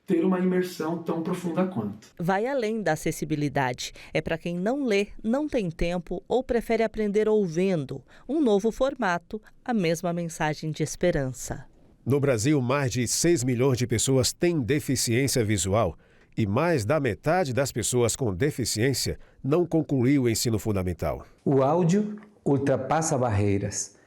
ter uma imersão tão profunda quanto. Vai além da acessibilidade. É para quem não lê, não tem tempo ou prefere aprender ouvindo. Um novo formato, a mesma mensagem de esperança. No Brasil, mais de 6 milhões de pessoas têm deficiência visual e mais da metade das pessoas com deficiência não concluiu o ensino fundamental. O áudio ultrapassa barreiras.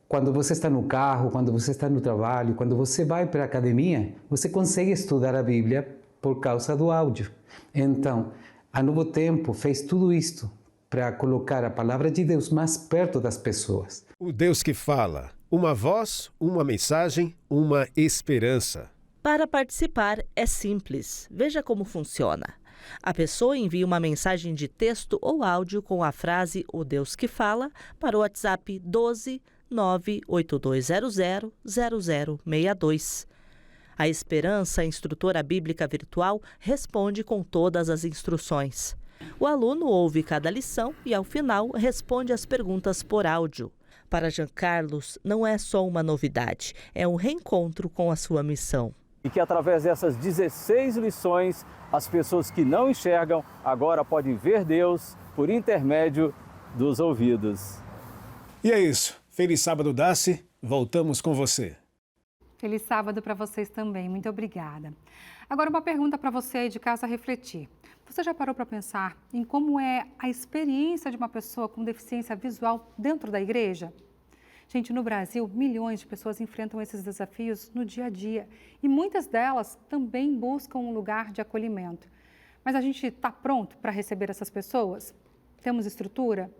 Quando você está no carro, quando você está no trabalho, quando você vai para a academia, você consegue estudar a Bíblia por causa do áudio. Então, a Novo Tempo fez tudo isto para colocar a palavra de Deus mais perto das pessoas. O Deus que fala, uma voz, uma mensagem, uma esperança. Para participar é simples. Veja como funciona. A pessoa envia uma mensagem de texto ou áudio com a frase "O Deus que fala" para o WhatsApp 12 98200 0062. A Esperança, instrutora bíblica virtual, responde com todas as instruções. O aluno ouve cada lição e, ao final, responde as perguntas por áudio. Para Jean Carlos, não é só uma novidade, é um reencontro com a sua missão. E que através dessas 16 lições, as pessoas que não enxergam agora podem ver Deus por intermédio dos ouvidos. E é isso. Feliz sábado, Darcy. Voltamos com você. Feliz sábado para vocês também. Muito obrigada. Agora, uma pergunta para você aí de casa refletir. Você já parou para pensar em como é a experiência de uma pessoa com deficiência visual dentro da igreja? Gente, no Brasil, milhões de pessoas enfrentam esses desafios no dia a dia e muitas delas também buscam um lugar de acolhimento. Mas a gente está pronto para receber essas pessoas? Temos estrutura?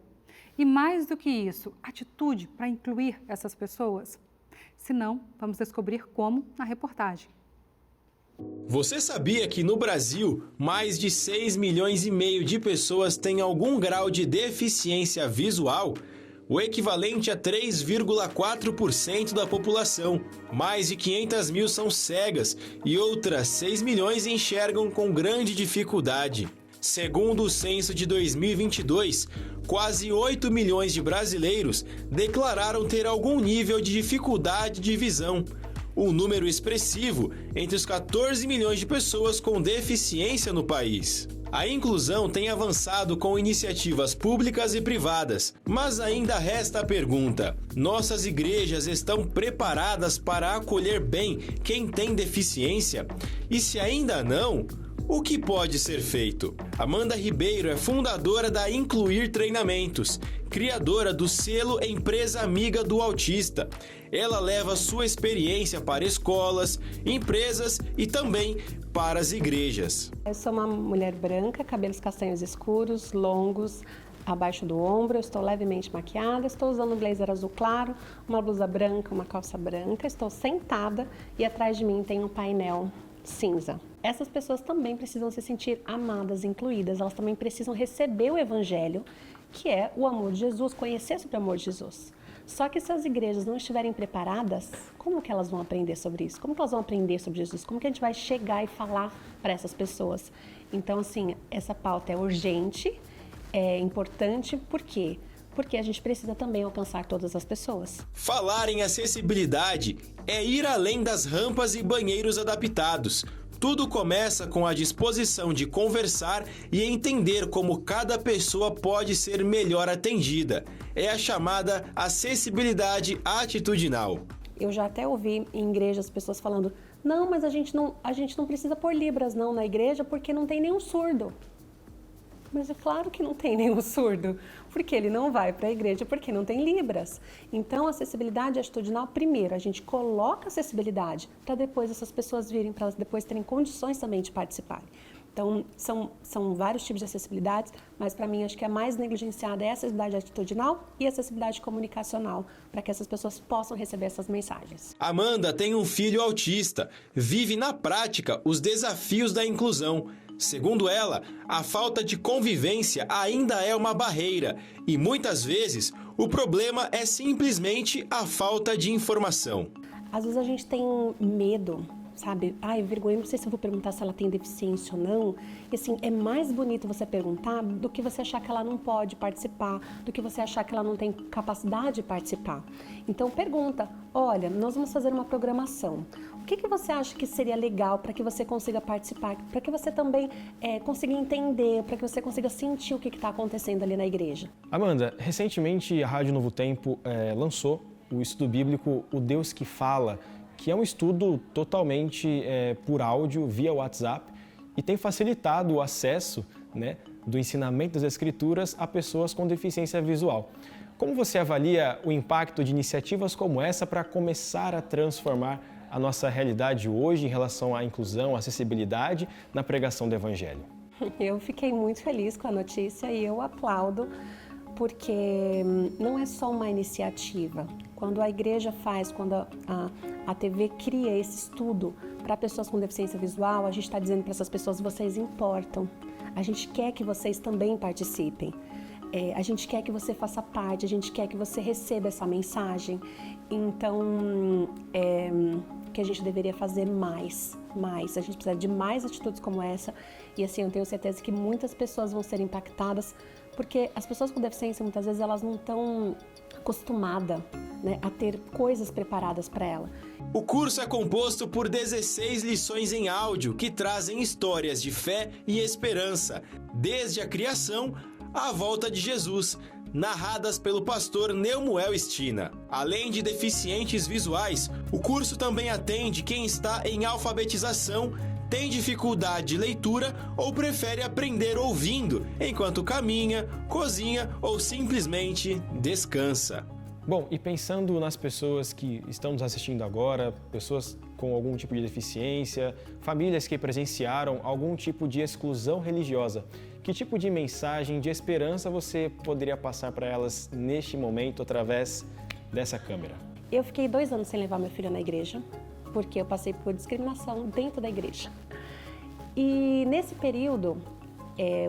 E mais do que isso, atitude para incluir essas pessoas? Se não, vamos descobrir como na reportagem. Você sabia que no Brasil, mais de 6 milhões e meio de pessoas têm algum grau de deficiência visual? O equivalente a 3,4% da população. Mais de 500 mil são cegas e outras 6 milhões enxergam com grande dificuldade. Segundo o censo de 2022, quase 8 milhões de brasileiros declararam ter algum nível de dificuldade de visão. Um número expressivo entre os 14 milhões de pessoas com deficiência no país. A inclusão tem avançado com iniciativas públicas e privadas, mas ainda resta a pergunta: nossas igrejas estão preparadas para acolher bem quem tem deficiência? E se ainda não, o que pode ser feito? Amanda Ribeiro é fundadora da Incluir Treinamentos, criadora do selo Empresa Amiga do Autista. Ela leva sua experiência para escolas, empresas e também para as igrejas. Eu sou uma mulher branca, cabelos castanhos escuros, longos, abaixo do ombro, eu estou levemente maquiada, estou usando um blazer azul claro, uma blusa branca, uma calça branca, estou sentada e atrás de mim tem um painel cinza. Essas pessoas também precisam se sentir amadas, incluídas, elas também precisam receber o evangelho, que é o amor de Jesus, conhecer sobre o amor de Jesus. Só que se as igrejas não estiverem preparadas, como que elas vão aprender sobre isso? Como que elas vão aprender sobre Jesus? Como que a gente vai chegar e falar para essas pessoas? Então, assim, essa pauta é urgente, é importante, por quê? Porque a gente precisa também alcançar todas as pessoas. Falar em acessibilidade é ir além das rampas e banheiros adaptados. Tudo começa com a disposição de conversar e entender como cada pessoa pode ser melhor atendida. É a chamada acessibilidade atitudinal. Eu já até ouvi em igrejas pessoas falando: não, mas a gente não precisa pôr libras não na igreja porque não tem nenhum surdo. Mas é claro que não tem nenhum surdo, porque ele não vai para a igreja porque não tem libras. Então, a acessibilidade atitudinal, primeiro, a gente coloca acessibilidade para depois essas pessoas virem, para elas depois terem condições também de participar. Então, são vários tipos de acessibilidades, mas para mim acho que a mais negligenciada é a acessibilidade atitudinal e a acessibilidade comunicacional, para que essas pessoas possam receber essas mensagens. Amanda tem um filho autista, vive na prática os desafios da inclusão. Segundo ela, a falta de convivência ainda é uma barreira e muitas vezes o problema é simplesmente a falta de informação. Às vezes a gente tem medo, sabe? Ai, vergonha, não sei se eu vou perguntar se ela tem deficiência ou não. E assim, é mais bonito você perguntar do que você achar que ela não pode participar, do que você achar que ela não tem capacidade de participar. Então pergunta, olha, nós vamos fazer uma programação. O que você acha que seria legal para que você consiga participar, para que você também consiga entender, para que você consiga sentir o que está acontecendo ali na igreja? Amanda, recentemente a Rádio Novo Tempo lançou o estudo bíblico O Deus que Fala, que é um estudo totalmente por áudio, via WhatsApp, e tem facilitado o acesso, né, do ensinamento das Escrituras a pessoas com deficiência visual. Como você avalia o impacto de iniciativas como essa para começar a transformar a nossa realidade hoje em relação à inclusão, à acessibilidade na pregação do Evangelho? Eu fiquei muito feliz com a notícia e eu aplaudo, porque não é só uma iniciativa. Quando a igreja faz, quando a TV cria esse estudo para pessoas com deficiência visual, a gente está dizendo para essas pessoas, vocês importam. A gente quer que vocês também participem. A gente quer que você faça parte, a gente quer que você receba essa mensagem. Então, que a gente deveria fazer mais. A gente precisa de mais atitudes como essa. E assim, eu tenho certeza que muitas pessoas vão ser impactadas, porque as pessoas com deficiência, muitas vezes, elas não estão acostumadas, né, a ter coisas preparadas para ela. O curso é composto por 16 lições em áudio que trazem histórias de fé e esperança, desde a criação à volta de Jesus, narradas pelo pastor Neumuel Estina. Além de deficientes visuais, o curso também atende quem está em alfabetização, tem dificuldade de leitura ou prefere aprender ouvindo enquanto caminha, cozinha ou simplesmente descansa. Bom, e pensando nas pessoas que estão nos assistindo agora, pessoas com algum tipo de deficiência, famílias que presenciaram algum tipo de exclusão religiosa, que tipo de mensagem de esperança você poderia passar para elas neste momento através dessa câmera? Eu fiquei 2 anos sem levar meu filho na igreja, porque eu passei por discriminação dentro da igreja. E nesse período,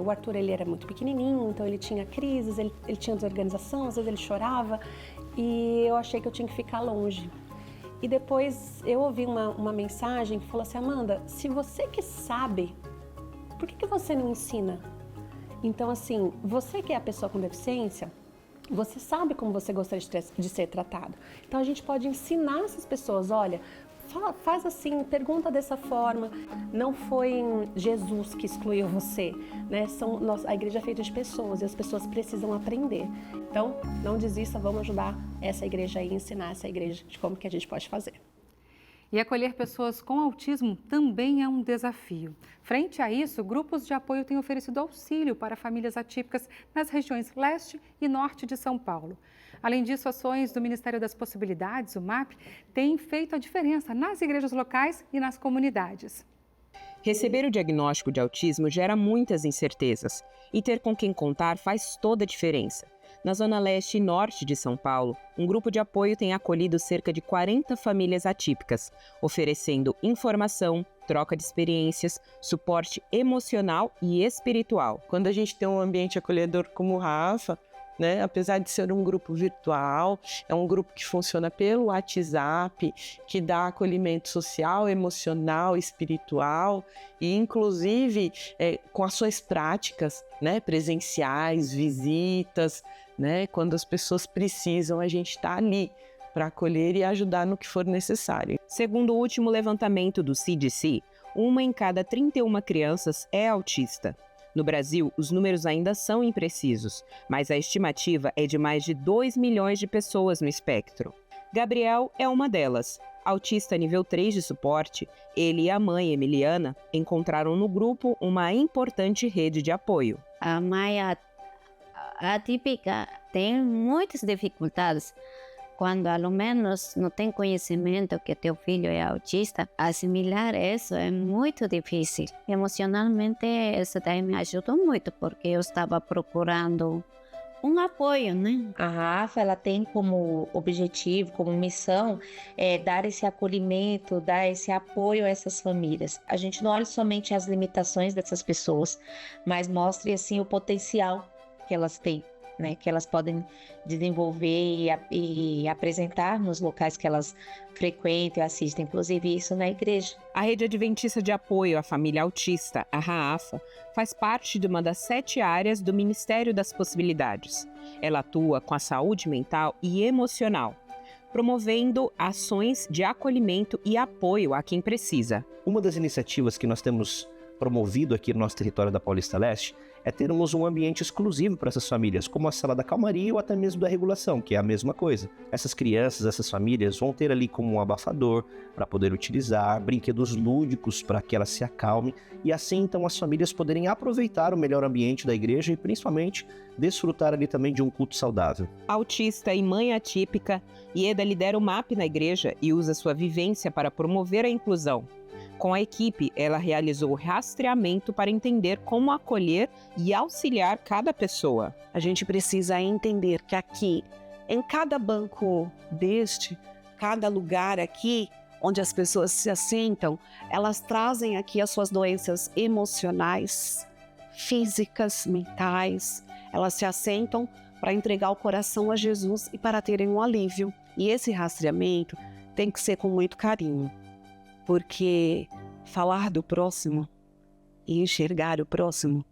o Arthur ele era muito pequenininho, então ele tinha crises, ele tinha desorganização, às vezes ele chorava, e eu achei que eu tinha que ficar longe. E depois eu ouvi uma mensagem que falou assim, Amanda, se você que sabe, por que você não ensina? Então assim, você que é a pessoa com deficiência, você sabe como você gostaria de ser tratado. Então a gente pode ensinar essas pessoas, olha, faz assim, pergunta dessa forma. Não foi Jesus que excluiu você, né? A igreja é feita de pessoas e as pessoas precisam aprender. Então, não desista, vamos ajudar essa igreja aí, ensinar essa igreja de como que a gente pode fazer. E acolher pessoas com autismo também é um desafio. Frente a isso, grupos de apoio têm oferecido auxílio para famílias atípicas nas regiões leste e norte de São Paulo. Além disso, ações do Ministério das Possibilidades, o MAP, têm feito a diferença nas igrejas locais e nas comunidades. Receber o diagnóstico de autismo gera muitas incertezas e ter com quem contar faz toda a diferença. Na zona leste e norte de São Paulo, um grupo de apoio tem acolhido cerca de 40 famílias atípicas, oferecendo informação, troca de experiências, suporte emocional e espiritual. Quando a gente tem um ambiente acolhedor como o Rafa, né, apesar de ser um grupo virtual, é um grupo que funciona pelo WhatsApp, que dá acolhimento social, emocional, espiritual e, inclusive, com ações práticas, né, presenciais, visitas, né, quando as pessoas precisam, a gente está ali para acolher e ajudar no que for necessário. Segundo o último levantamento do CDC, 1 em cada 31 crianças é autista. No Brasil, os números ainda são imprecisos, mas a estimativa é de mais de 2 milhões de pessoas no espectro. Gabriel é uma delas. Autista nível 3 de suporte, ele e a mãe, Emiliana, encontraram no grupo uma importante rede de apoio. A mãe atípica tem muitas dificuldades. Quando, ao menos, não tem conhecimento que teu filho é autista, assimilar isso é muito difícil. Emocionalmente, isso daí me ajudou muito, porque eu estava procurando um apoio, né? A Rafa, ela tem como objetivo, como missão, dar esse acolhimento, dar esse apoio a essas famílias. A gente não olha somente as limitações dessas pessoas, mas mostre, assim, o potencial que elas têm, né, que elas podem desenvolver e apresentar nos locais que elas frequentam e assistem, inclusive isso na igreja. A Rede Adventista de Apoio à Família Autista, a RAAFA, faz parte de uma das 7 áreas do Ministério das Possibilidades. Ela atua com a saúde mental e emocional, promovendo ações de acolhimento e apoio a quem precisa. Uma das iniciativas que nós temos promovido aqui no nosso território da Paulista Leste é termos um ambiente exclusivo para essas famílias, como a Sala da Calmaria ou até mesmo da Regulação, que é a mesma coisa. Essas crianças, essas famílias vão ter ali como um abafador para poder utilizar, brinquedos lúdicos para que elas se acalmem e assim então as famílias poderem aproveitar o melhor ambiente da igreja e principalmente desfrutar ali também de um culto saudável. Autista e mãe atípica, Ieda lidera o MAP na igreja e usa sua vivência para promover a inclusão. Com a equipe, ela realizou o rastreamento para entender como acolher e auxiliar cada pessoa. A gente precisa entender que aqui, em cada banco cada lugar aqui, onde as pessoas se assentam, elas trazem aqui as suas doenças emocionais, físicas, mentais. Elas se assentam para entregar o coração a Jesus e para terem um alívio. E esse rastreamento tem que ser com muito carinho. Porque falar do próximo e enxergar o próximo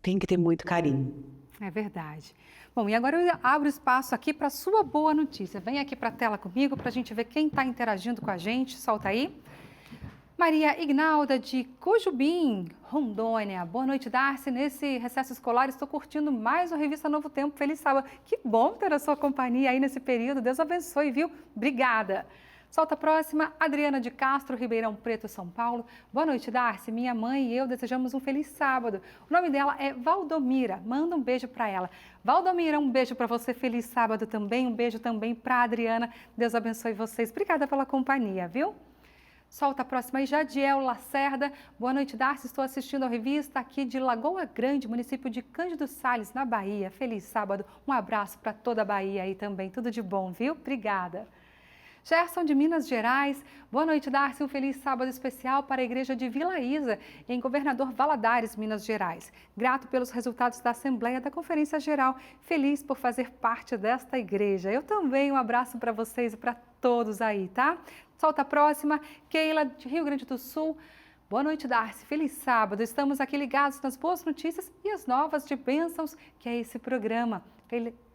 tem que ter muito carinho. É verdade. Bom, e agora eu abro espaço aqui para a sua boa notícia. Vem aqui para a tela comigo para a gente ver quem está interagindo com a gente. Solta aí. Maria Ignalda de Cujubim, Rondônia. Boa noite, Darcy. Nesse recesso escolar estou curtindo mais uma revista Novo Tempo. Feliz sábado. Que bom ter a sua companhia aí nesse período. Deus abençoe, viu? Obrigada. Solta a próxima, Adriana de Castro, Ribeirão Preto, São Paulo. Boa noite, Darcy. Minha mãe e eu desejamos um feliz sábado. O nome dela é Valdomira. Manda um beijo para ela. Valdomira, um beijo para você. Feliz sábado também. Um beijo também para a Adriana. Deus abençoe vocês. Obrigada pela companhia, viu? Solta a próxima aí, Jadiel Lacerda. Boa noite, Darcy. Estou assistindo a revista aqui de Lagoa Grande, município de Cândido Sales, na Bahia. Feliz sábado. Um abraço para toda a Bahia aí também. Tudo de bom, viu? Obrigada. Gerson de Minas Gerais, boa noite, Darcy, um feliz sábado especial para a igreja de Vila Isa, em Governador Valadares, Minas Gerais. Grato pelos resultados da Assembleia da Conferência Geral, feliz por fazer parte desta igreja. Eu também, um abraço para vocês e para todos aí, tá? Solta a próxima, Keila de Rio Grande do Sul. Boa noite, Darcy. Feliz sábado. Estamos aqui ligados nas boas notícias e as novas de bênçãos, que é esse programa.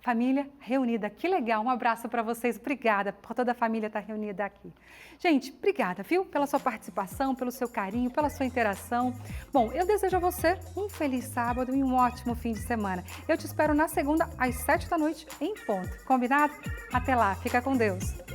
Família reunida. Que legal. Um abraço para vocês. Obrigada por toda a família estar reunida aqui. Gente, obrigada, viu? Pela sua participação, pelo seu carinho, pela sua interação. Bom, eu desejo a você um feliz sábado e um ótimo fim de semana. Eu te espero na segunda, às 7 da noite, em ponto. Combinado? Até lá. Fica com Deus.